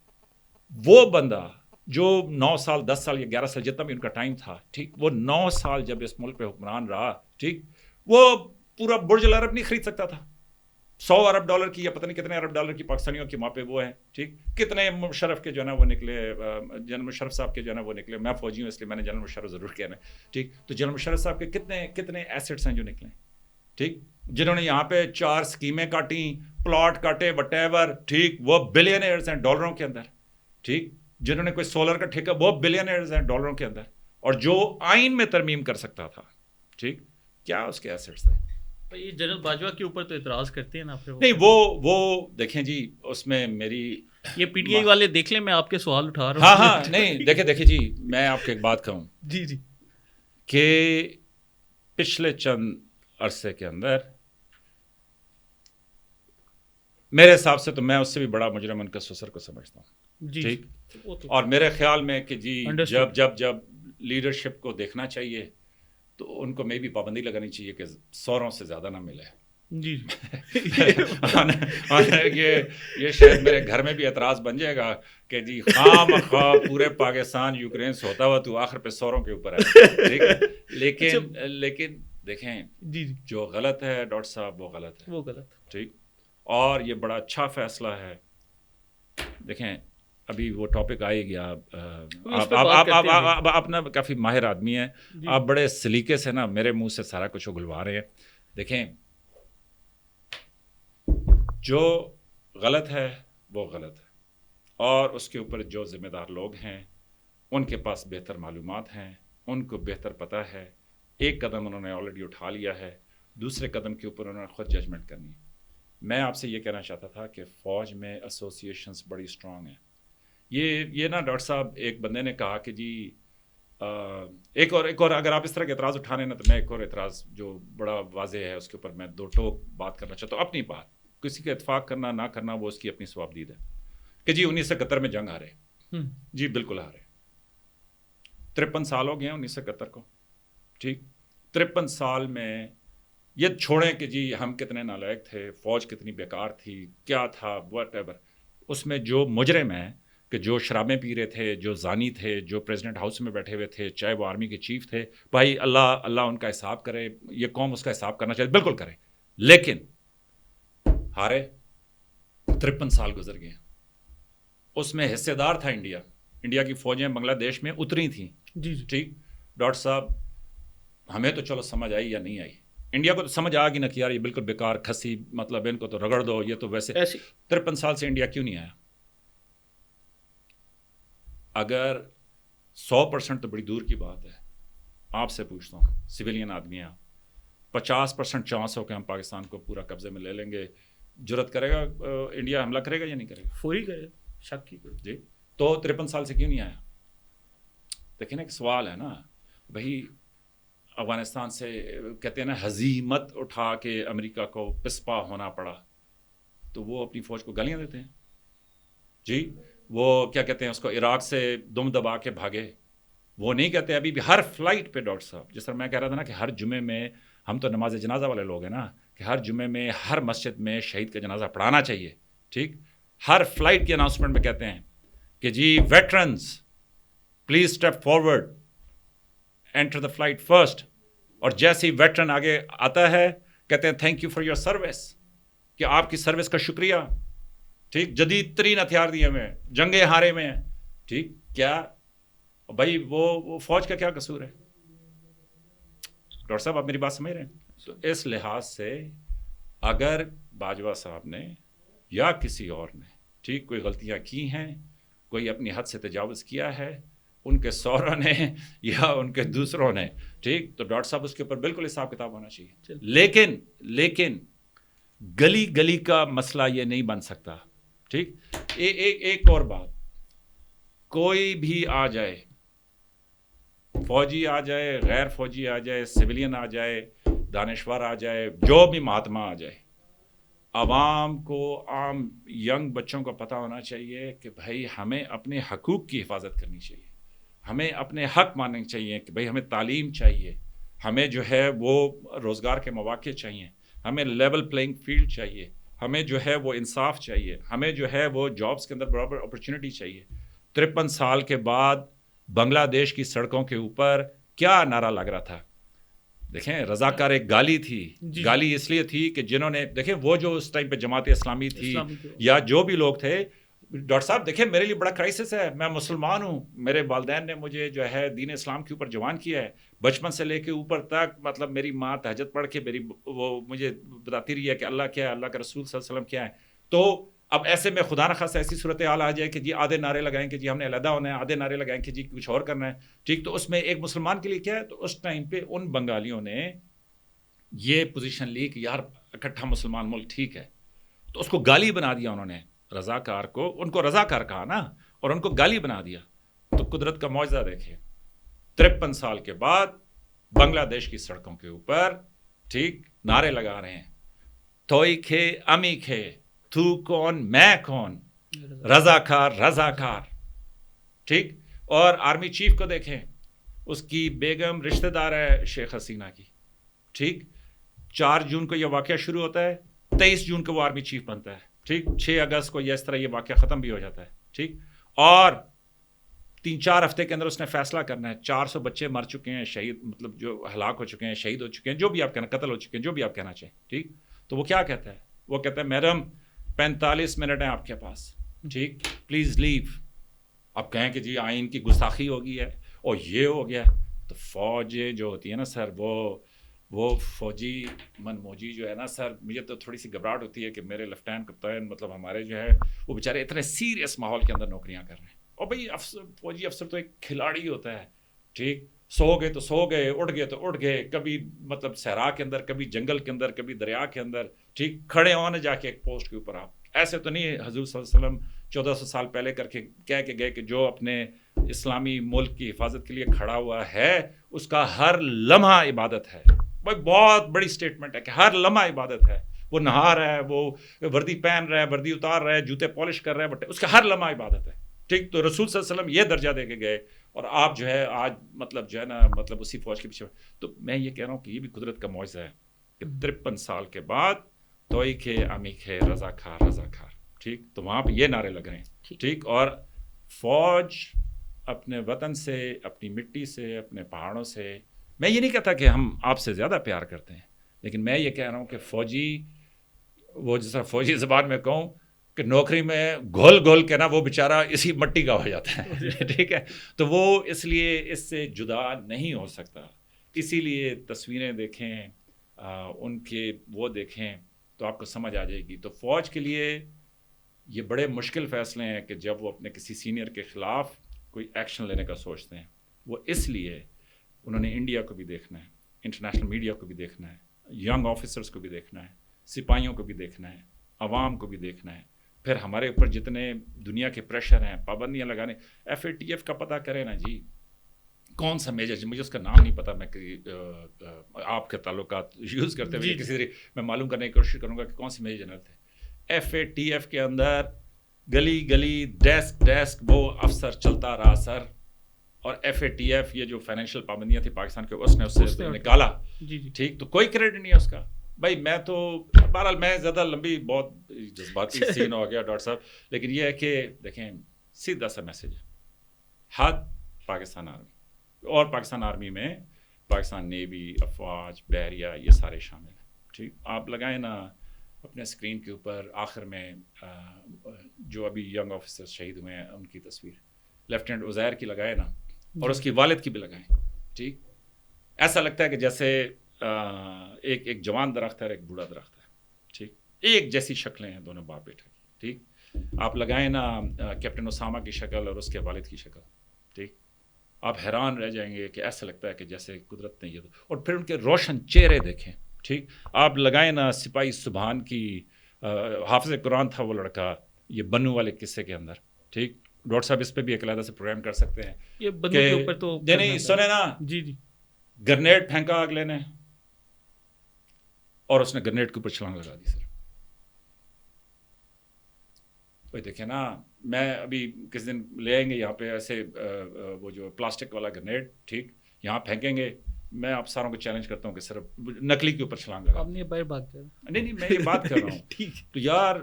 وہ بندہ جو 9 سال 10 سال یا 11 سال جتنا بھی ان کا ٹائم تھا, ٹھیک, وہ 9 سال جب اس ملک پہ حکمران رہا, ٹھیک, وہ پورا برج العرب نہیں خرید سکتا تھا. 100 ارب ڈالر کی یا پتہ نہیں کتنے ارب ڈالر کی پاکستانیوں کی وہاں پہ وہ ہیں, ٹھیک. کتنے مشرف کے جو ہے نا وہ نکلے, جنرل مشرف صاحب کے جو ہے نا وہ نکلے. میں فوجی ہوں اس لیے میں نے جنرل مشرف ضرور کہنا ہے, ٹھیک. تو جنرل مشرف صاحب کے کتنے ایسٹس ہیں جو نکلے, ٹھیک, جنہوں نے یہاں پہ 4 اسکیمیں کاٹیں, پلاٹ کاٹے, وٹ ایور, ٹھیک, وہ بلینئرز ہیں ڈالروں کے اندر, ٹھیک. جنہوں نے کوئی سولر کا ٹھیکہ, وہ بلینئرز ہیں ڈالروں کے اندر, اور جو آئین میں ترمیم کر سکتا تھا, ٹھیک, کیا اس کے ایسٹس تھے. یہ جنرل باجوہ کے اوپر تو اعتراض کرتے ہیں نا پھر. نہیں وہ دیکھیں جی, اس میں میری یہ پی ٹی آئی والے دیکھ لیں, میں آپ کے سوال اٹھا رہا ہوں. ہاں نہیں دیکھیں جی, میں آپ کو ایک بات کہوں جی جی, کہ پچھلے چند عرصے کے اندر میرے حساب سے تو میں اس سے بھی بڑا مجرم ان کے سسر کو سمجھتا ہوں, ٹھیک. اور میرے خیال میں کہ جی جب لیڈرشپ کو دیکھنا چاہیے تو ان کو میں بھی پابندی لگانی چاہیے کہ سوروں سے زیادہ نہ ملے. جی یہ شاید میرے گھر میں بھی اعتراض بن جائے گا کہ جی خواہ پورے پاکستان یوکرین سے ہوتا ہوا تو آخر پہ سوروں کے اوپر ہے, ٹھیک. لیکن دیکھیں جی, جو غلط ہے ڈاکٹر صاحب وہ غلط ہے, وہ غلط, ٹھیک. اور یہ بڑا اچھا فیصلہ ہے. دیکھیں ابھی وہ ٹاپک آئے گیا, آپ نا کافی ماہر آدمی ہیں, آپ بڑے سلیقے سے نا میرے منہ سے سارا کچھ اگلوا رہے ہیں. دیکھیں جو غلط ہے وہ غلط ہے, اور اس کے اوپر جو ذمہ دار لوگ ہیں ان کے پاس بہتر معلومات ہیں, ان کو بہتر پتہ ہے. ایک قدم انہوں نے آلریڈی اٹھا لیا ہے, دوسرے قدم کے اوپر انہوں نے خود ججمنٹ کرنی ہے. میں آپ سے یہ کہنا چاہتا تھا کہ فوج میں ایسوسیشنز بڑی اسٹرانگ ہیں. یہ نا ڈاکٹر صاحب ایک بندے نے کہا کہ جی ایک اور اگر آپ اس طرح کے اعتراض اٹھانے نا تو میں ایک اور اعتراض جو بڑا واضح ہے اس کے اوپر میں 2 ٹوک بات کرنا چاہتا ہوں. اپنی بات, کسی کا اتفاق کرنا نہ کرنا وہ اس کی اپنی ثوابدید ہے کہ جی 1971 میں جنگ ہارے, جی بالکل ہارے. 53 سال ہو گئے ہیں 1971 کو, ٹھیک. 53 سال میں یہ چھوڑیں کہ جی ہم کتنے نالائق تھے, فوج کتنی بیکار تھی, کیا تھا, واٹ ایور. اس میں جو مجرم ہیں کہ جو شرابیں پی رہے تھے, جو زانی تھے, جو پریزیڈنٹ ہاؤس میں بیٹھے ہوئے تھے, چاہے وہ آرمی کے چیف تھے, بھائی اللہ ان کا حساب کرے, یہ قوم اس کا حساب کرنا چاہیے, بالکل کرے. لیکن ہارے, 53 سال گزر گئے. اس میں حصے دار تھا انڈیا کی فوجیں بنگلہ دیش میں اتری تھیں, جی ٹھیک. ڈاکٹر صاحب ہمیں تو چلو سمجھ آئی یا نہیں آئی, انڈیا کو تو سمجھ آ گئی نا کہ یار یہ بالکل بیکار کھسی, مطلب ان کو تو رگڑ دو, یہ تو ویسے 53 سال سے انڈیا کیوں نہیں آیا. اگر 100% تو بڑی دور کی بات ہے, آپ سے پوچھتا ہوں, سویلین آدمی ہیں, 50% چانس ہو کہ ہم پاکستان کو پورا قبضے میں لے لیں گے, جرت کرے گا انڈیا حملہ کرے گا یا نہیں کرے گا؟ فوری کرے گا, شک کی. جی تو 53 سال سے کیوں نہیں آیا؟ دیکھیں نا ایک سوال ہے نا بھائی, افغانستان سے کہتے ہیں نا ہزیمت اٹھا کے امریکہ کو پسپا ہونا پڑا, تو وہ اپنی فوج کو گالیاں دیتے ہیں. جی وہ کیا کہتے ہیں اس کو, عراق سے دم دبا کے بھاگے. وہ نہیں کہتے ابھی بھی ہر فلائٹ پہ ڈاکٹر صاحب, جس طرح میں کہہ رہا تھا نا کہ ہر جمعے میں, ہم تو نماز جنازہ والے لوگ ہیں نا, کہ ہر جمعے میں ہر مسجد میں شہید کا جنازہ پڑھانا چاہیے, ٹھیک. ہر فلائٹ کی اناؤنسمنٹ میں کہتے ہیں کہ جی veterans please step forward, enter the flight first. اور جیسے ہی ویٹرن آگے آتا ہے کہتے ہیں thank you for your service, کہ آپ کی سروس کا شکریہ, ٹھیک. جدید ترین ہتھیار دیے ہوئے ہیں, جنگیں ہارے میں ہیں, ٹھیک. کیا بھائی وہ فوج کا کیا قصور ہے؟ ڈاکٹر صاحب آپ میری بات سمجھ رہے ہیں؟ تو اس لحاظ سے اگر باجوہ صاحب نے یا کسی اور نے, ٹھیک, کوئی غلطیاں کی ہیں, کوئی اپنی حد سے تجاوز کیا ہے, ان کے سوروں نے یا ان کے دوسروں نے, ٹھیک, تو ڈاکٹر صاحب اس کے اوپر بالکل حساب کتاب ہونا چاہیے. لیکن گلی گلی کا مسئلہ یہ نہیں بن سکتا. ٹھیک. ایک اور بات, کوئی بھی آ جائے, فوجی آ جائے, غیر فوجی آ جائے, سویلین آ جائے, دانشور آ جائے, جو بھی مہاتما آ جائے, عوام کو, عام ینگ بچوں کو پتہ ہونا چاہیے کہ بھائی ہمیں اپنے حقوق کی حفاظت کرنی چاہیے, ہمیں اپنے حق ماننے چاہیے کہ بھائی ہمیں تعلیم چاہیے, ہمیں جو ہے وہ روزگار کے مواقع چاہیے, ہمیں لیول پلینگ فیلڈ چاہیے, ہمیں جو ہے وہ انصاف چاہیے, ہمیں جو ہے وہ جابس کے اندر برابر اپرچونٹی چاہیے. 53 سال کے بعد بنگلہ دیش کی سڑکوں کے اوپر کیا نعرہ لگ رہا تھا؟ دیکھیں, رضاکار ایک گالی تھی. گالی اس لیے تھی کہ جنہوں نے, دیکھیں وہ جو اس ٹائم پہ جماعت اسلامی تھی یا جو بھی لوگ تھے, ڈاکٹر صاحب دیکھیں میرے لیے بڑا کرائسس ہے, میں مسلمان ہوں, میرے والدین نے مجھے جو ہے دین اسلام کے اوپر جوان کیا ہے, بچپن سے لے کے اوپر تک, مطلب میری ماں تہجد پڑھ کے میری وہ مجھے بتاتی رہی ہے کہ اللہ کیا ہے, اللہ کا رسول صلی اللہ علیہ وسلم کیا ہے. تو اب ایسے میں خدا نخواستہ ایسی صورتحال آ جائے کہ جی آدھے نعرے لگائیں کہ جی ہم نے علیحدہ ہونا ہے, آدھے نعرے لگائیں کہ جی کچھ اور کرنا ہے. ٹھیک. تو اس میں ایک مسلمان کے لیے کیا ہے, تو اس ٹائم پہ ان بنگالیوں نے یہ پوزیشن لی کہ یار اکٹھا مسلمان ملک ٹھیک ہے, تو اس کو گالی بنا دیا انہوں نے, رضاکار کو, ان کو رضاکار کہا نا, اور ان کو گالی بنا دیا. تو قدرت کا معجزہ دیکھیں, 53 سال کے بعد بنگلہ دیش کی سڑکوں کے اوپر ٹھیک نعرے لگا رہے ہیں, توئی کھے امی کھے, تو کون میں کون, رضاکار رضاکار. ٹھیک. اور آرمی چیف کو دیکھیں, اس کی بیگم رشتہ دار ہے شیخ حسینہ کی. ٹھیک. 4 جون کو یہ واقعہ شروع ہوتا ہے, 23 جون کو وہ آرمی چیف بنتا ہے. ٹھیک. 6 اگست کو یہ اس طرح یہ واقعہ ختم بھی ہو جاتا ہے. ٹھیک. اور 3-4 ہفتے کے اندر اس نے فیصلہ کرنا ہے. 400 بچے مر چکے ہیں, شہید, مطلب جو ہلاک ہو چکے ہیں, شہید ہو چکے ہیں, جو بھی آپ کہنا, قتل ہو چکے ہیں, جو بھی آپ کہنا چاہیں. ٹھیک. تو وہ کیا کہتا ہے, وہ کہتا ہے میڈم 45 منٹ ہیں آپ کے پاس. ٹھیک. Please leave. اب کہیں کہ جی آئین کی گستاخی ہو گئی ہے اور یہ ہو گیا, تو فوج جو ہوتی ہے نا سر, وہ فوجی منموجی جو ہے نا سر, مجھے تو تھوڑی سی گھبراہٹ ہوتی ہے کہ میرے لیفٹیننٹ کپتان, مطلب ہمارے جو ہے وہ بیچارے اتنے سیریس ماحول کے اندر نوکریاں کر رہے ہیں. اور بھائی فوجی افسر تو ایک کھلاڑی ہوتا ہے. ٹھیک. سو گئے تو سو گئے, اٹھ گئے تو اٹھ گئے, کبھی مطلب صحرا کے اندر, کبھی جنگل کے اندر, کبھی دریا کے اندر. ٹھیک. کھڑے ہونے جا کے ایک پوسٹ کے اوپر. آپ ایسے تو نہیں, حضور صلی اللہ علیہ وسلم 1400 سال پہلے کر کے کہہ کے گئے کہ جو اپنے اسلامی ملک کی حفاظت کے لیے کھڑا ہوا ہے اس کا ہر لمحہ عبادت ہے. بہت بڑی سٹیٹمنٹ ہے کہ ہر لمحہ عبادت ہے. وہ نہا رہا ہے, وہ وردی پہن رہا ہے, وردی اتار رہا ہے, جوتے پالش کر رہا ہے, بٹ اس کا ہر لمحہ عبادت ہے. ٹھیک. تو رسول صلی اللہ علیہ وسلم یہ درجہ دے کے گئے, اور آپ جو ہے آج مطلب جو ہے نا, مطلب اسی فوج کے پیچھے. تو میں یہ کہہ رہا ہوں کہ یہ بھی قدرت کا معجزہ ہے کہ 53 سال کے بعد توئی کھے امی کھے, رضا کھار رضا کھار. ٹھیک. تو وہاں پہ یہ نعرے لگ رہے ہیں. ٹھیک. اور فوج اپنے وطن سے, اپنی مٹی سے, اپنے پہاڑوں سے, میں یہ نہیں کہتا کہ ہم آپ سے زیادہ پیار کرتے ہیں, لیکن میں یہ کہہ رہا ہوں کہ فوجی, وہ جس طرح فوجی زبان میں کہوں کہ نوکری میں گھول گھول کے نا وہ بیچارہ اسی مٹی کا ہو جاتا ہے. ٹھیک ہے. تو وہ اس لیے اس سے جدا نہیں ہو سکتا. اسی لیے تصویریں دیکھیں, ان کے وہ دیکھیں تو آپ کو سمجھ آ جائے گی. تو فوج کے لیے یہ بڑے مشکل فیصلے ہیں کہ جب وہ اپنے کسی سینئر کے خلاف کوئی ایکشن لینے کا سوچتے ہیں. وہ اس لیے انہوں نے انڈیا کو بھی دیکھنا ہے, انٹرنیشنل میڈیا کو بھی دیکھنا ہے, ینگ آفیسرز کو بھی دیکھنا ہے, سپاہیوں کو بھی دیکھنا ہے, عوام کو بھی دیکھنا ہے, پھر ہمارے اوپر جتنے دنیا کے پریشر ہیں, پابندیاں لگانے. FATF کا پتہ کریں نا جی, کون سا میجر, مجھے اس کا نام نہیں پتا, میں آپ کے تعلقات یوز کرتے ہوئے کسی میں معلوم کرنے کی کوشش کروں گا کہ کون سے میجر جنرل تھے. FATF کے اندر گلی گلی, ڈیسک ڈیسک وہ افسر چلتا رہا سر. اور FATF یہ جو فائنینشیل پابندیاں تھیں پاکستان کے, اس نے اس سے نکالا. ٹھیک. تو کوئی کریڈٹ نہیں ہے اس کا. بھائی میں تو بہرحال میں زیادہ لمبی, بہت جذباتی سین ہو گیا ڈاکٹر صاحب, لیکن یہ ہے کہ دیکھیں سیدھا سا میسج ہے, حد پاکستان آرمی, اور پاکستان آرمی میں پاکستان نیوی, افواج, بحریہ, یہ سارے شامل ہیں. ٹھیک. آپ لگائیں نا اپنے اسکرین کے اوپر آخر میں جو ابھی ینگ آفیسر شہید ہوئے ہیں ان کی تصویر, لیفٹیننٹ عزیر کی لگائے نا, اور اس کی والد کی بھی لگائیں. ٹھیک. ایسا لگتا ہے کہ جیسے ایک جوان درخت ہے اور ایک بوڑھا درخت ہے. ٹھیک. ایک جیسی شکلیں ہیں دونوں باپ بیٹے کی. ٹھیک. آپ لگائیں نا کیپٹن اسامہ کی شکل اور اس کے والد کی شکل. ٹھیک. آپ حیران رہ جائیں گے کہ ایسا لگتا ہے کہ جیسے قدرت نے یہ, اور پھر ان کے روشن چہرے دیکھیں, ٹھیک. آپ لگائیں نا سپاہی سبحان کی حافظ قرآن تھا وہ لڑکا یہ بنو والے قصے کے اندر. ٹھیک. ڈاکٹر صاحب اس پہ بھی ایک علیحدہ سے پروگرام کر سکتے ہیں. یہ بنو کے اوپر تو نہیں سنے نا. جی جی. گرنیڈ پھینکا اگلے نے اور اس نے گرنیڈ کے اوپر چھلانگ لگا دی. سر بھائی دیکھیں نا, میں ابھی کس دن لے آئیں گے یہاں پہ ایسے وہ جو پلاسٹک والا گرنیڈ, ٹھیک, یہاں پھینکیں گے. میں آپ ساروں کو چیلنج کرتا ہوں کہ صرف نکلی کے اوپر چھلانگ لگا. نہیں میں یہ بات کر رہا ہوں. تو یار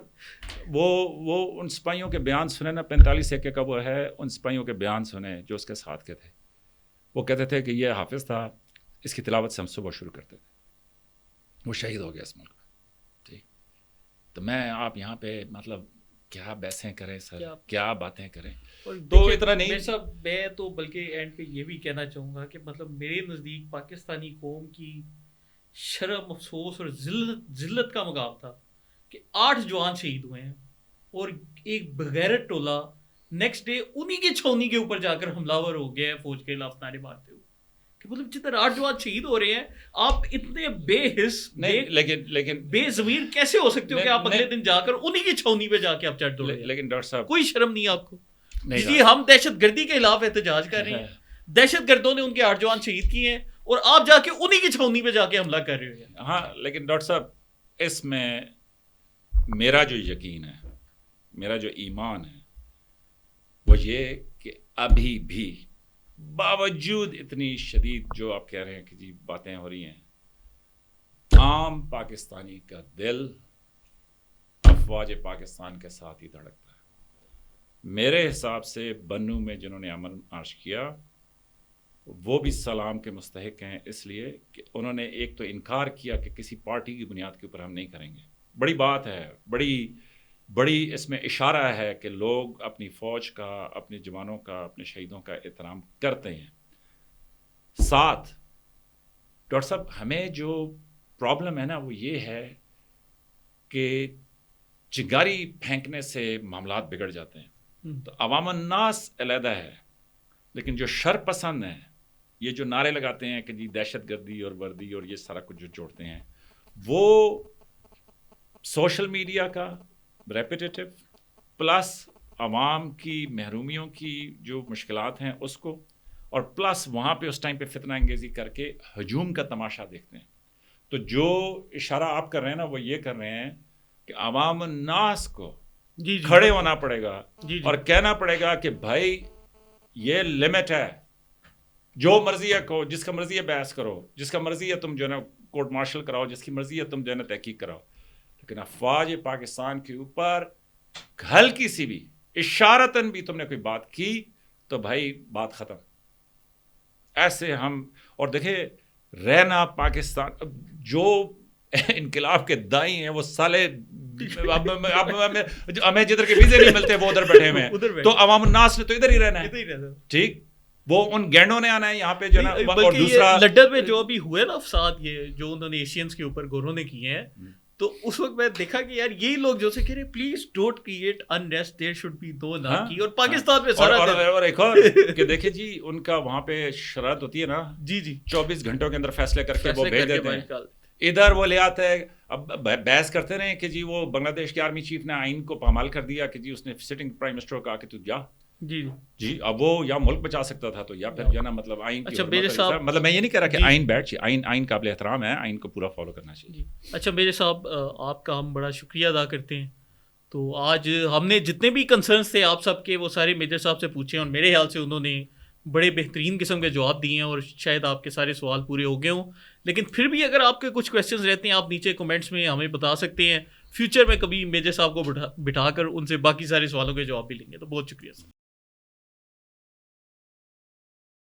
وہ ان سپاہیوں کے بیان سنے نا, 45 ایکڑ کا وہ ہے, ان سپاہیوں کے بیان سنے جو اس کے ساتھ کے تھے. وہ کہتے تھے کہ یہ حافظ تھا, اس کی تلاوت سے ہم صبح شروع کرتے تھے. وہ شہید ہو گیا اس ملک میں. ٹھیک. تو میں آپ یہاں پہ مطلب کیا بحثیں کریں سر, کیا باتیں کریں. تو اتنا نہیں صاحب, میں تو بلکہ اینڈ پہ یہ بھی کہنا چاہوں گا کہ مطلب میرے نزدیک پاکستانی قوم کی شرم, افسوس اور ذلت کا مقام تھا کہ 8 جوان شہید ہوئے ہیں اور ایک بغیرت ٹولہ نیکسٹ ڈے انہی کی چھونی کے اوپر جا کر حملہ ور ہو گیا ہے فوج کے خلاف نعرے مارتے ہوئے. کہ مطلب جتنے 8 جوان شہید ہو رہے ہیں, آپ اتنے بے حس لیکن بے ضمیر کیسے ہو سکتے ہو کہ آپ اگلے دن جا کر انہی کی چھونی پہ جا کے آپ چڑھ دو. لیکن ڈاکٹر صاحب کوئی شرم نہیں آپ کو. جی ہم دہشت گردی کے خلاف احتجاج کر رہے ہیں, دہشت گردوں نے ان کے 8 جوان شہید کیے ہیں اور آپ جا کے انہی کی چھونی پہ جا کے حملہ کر رہے ہیں. ہاں لیکن ڈاکٹر صاحب اس میں میرا جو یقین ہے, میرا جو ایمان ہے وہ یہ کہ ابھی بھی باوجود اتنی شدید جو آپ کہہ رہے ہیں کہ جی باتیں ہو رہی ہیں, عام پاکستانی کا دل افواج پاکستان کے ساتھ ہی دھڑکتا ہے. میرے حساب سے بنو میں جنہوں نے امن مارچ کیا وہ بھی سلام کے مستحق ہیں, اس لیے کہ انہوں نے ایک تو انکار کیا کہ کسی پارٹی کی بنیاد کے اوپر ہم نہیں کریں گے. بڑی بات ہے, بڑی اس میں اشارہ ہے کہ لوگ اپنی فوج کا, اپنے جوانوں کا, اپنے شہیدوں کا احترام کرتے ہیں. ساتھ ڈاکٹر صاحب ہمیں جو پرابلم ہے نا وہ یہ ہے کہ چنگاری پھینکنے سے معاملات بگڑ جاتے ہیں. تو عوام الناس علیحدہ ہے, لیکن جو شر پسند ہیں, یہ جو نعرے لگاتے ہیں کہ جی دہشت گردی اور وردی اور یہ سارا کچھ جو جوڑتے ہیں, وہ سوشل میڈیا کا ریپیٹیٹو پلس عوام کی محرومیوں کی جو مشکلات ہیں اس کو, اور پلس وہاں پہ اس ٹائم پہ فتنہ انگیزی کر کے ہجوم کا تماشا دیکھتے ہیں. تو جو اشارہ آپ کر رہے ہیں نا وہ یہ کر رہے ہیں کہ عوام الناس کو کھڑے ہونا پڑے گا اور کہنا پڑے گا کہ بھائی یہ لمٹ ہے, جو مرضی ہے کو, جس کا مرضی ہے بحث کرو, جس کا مرضی ہے تم جو ہے نا کورٹ مارشل کراؤ, جس کی مرضی ہے تم جو ہے نا تحقیق کراؤ, لیکن افواج پاکستان کے اوپر ہلکی سی بھی اشارتاً بھی تم نے کوئی بات کی تو بھائی بات ختم. ایسے ہم, اور دیکھیں رہنا پاکستان, جو انقلاب کے دائیں ہیں وہ سالے ہمیں جدھر کے ویزے نہیں ملتے وہ ادھر بیٹھے ہوئے ہیں, تو عوام الناس نے تو ادھر ہی رہنا ہے. ٹھیک, وہ ان گینڈوں نے آنا ہے یہاں پہ جو نا. اور دوسرا لنڈن میں جو ابھی ہوئے نا افساد یہ جو انہوں نے ایشینز کے اوپر گوروں نے کیے ہیں, تو اس وقت میں دیکھا کہ یار یہی لوگ جو سے کہہ رہے please don't create unrest, there should be دو لاکھی, اور پاکستان میں سارا اور ایک اور کہ دیکھیں جی ان کا وہاں پہ شرط ہوتی ہے نا, جی 24 گھنٹوں کے اندر فیصلے کر کے وہ بھیج دیتے ہیں. ادھر وہ لے آتے ہیں, اب بحث کرتے رہے کہ جی وہ بنگلہ دیش کے آرمی چیف نے آئین کو پامال کر دیا کہ جی اس نے سٹنگ پرائم منسٹر کو کہا کہ تو جا. جی اب وہ یا ملک بچا سکتا تھا تو یا پھر جو ہے نا مطلب آئین کی مطلب میں یہ نہیں کہہ رہا کہ آئین بیٹھ چاہیے, آئین قابل احترام ہے, آئین کو پورا فالو کرنا چاہیے. اچھا میرے صاحب آپ کا ہم بڑا شکریہ ادا کرتے ہیں. تو آج ہم نے جتنے بھی کنسرنس تھے آپ سب کے وہ سارے میجر صاحب سے پوچھے, اور میرے خیال سے انہوں نے بڑے بہترین قسم کے جواب دیے ہیں, اور شاید آپ کے سارے سوال پورے ہو گئے ہوں. لیکن پھر بھی اگر آپ کے کچھ کویشچنز رہتے ہیں آپ نیچے کمنٹس میں ہمیں بتا سکتے ہیں. فیوچر میں کبھی میجر صاحب کو بٹھا کر ان سے باقی سارے سوالوں کے جواب بھی لیں گے. تو بہت شکریہ.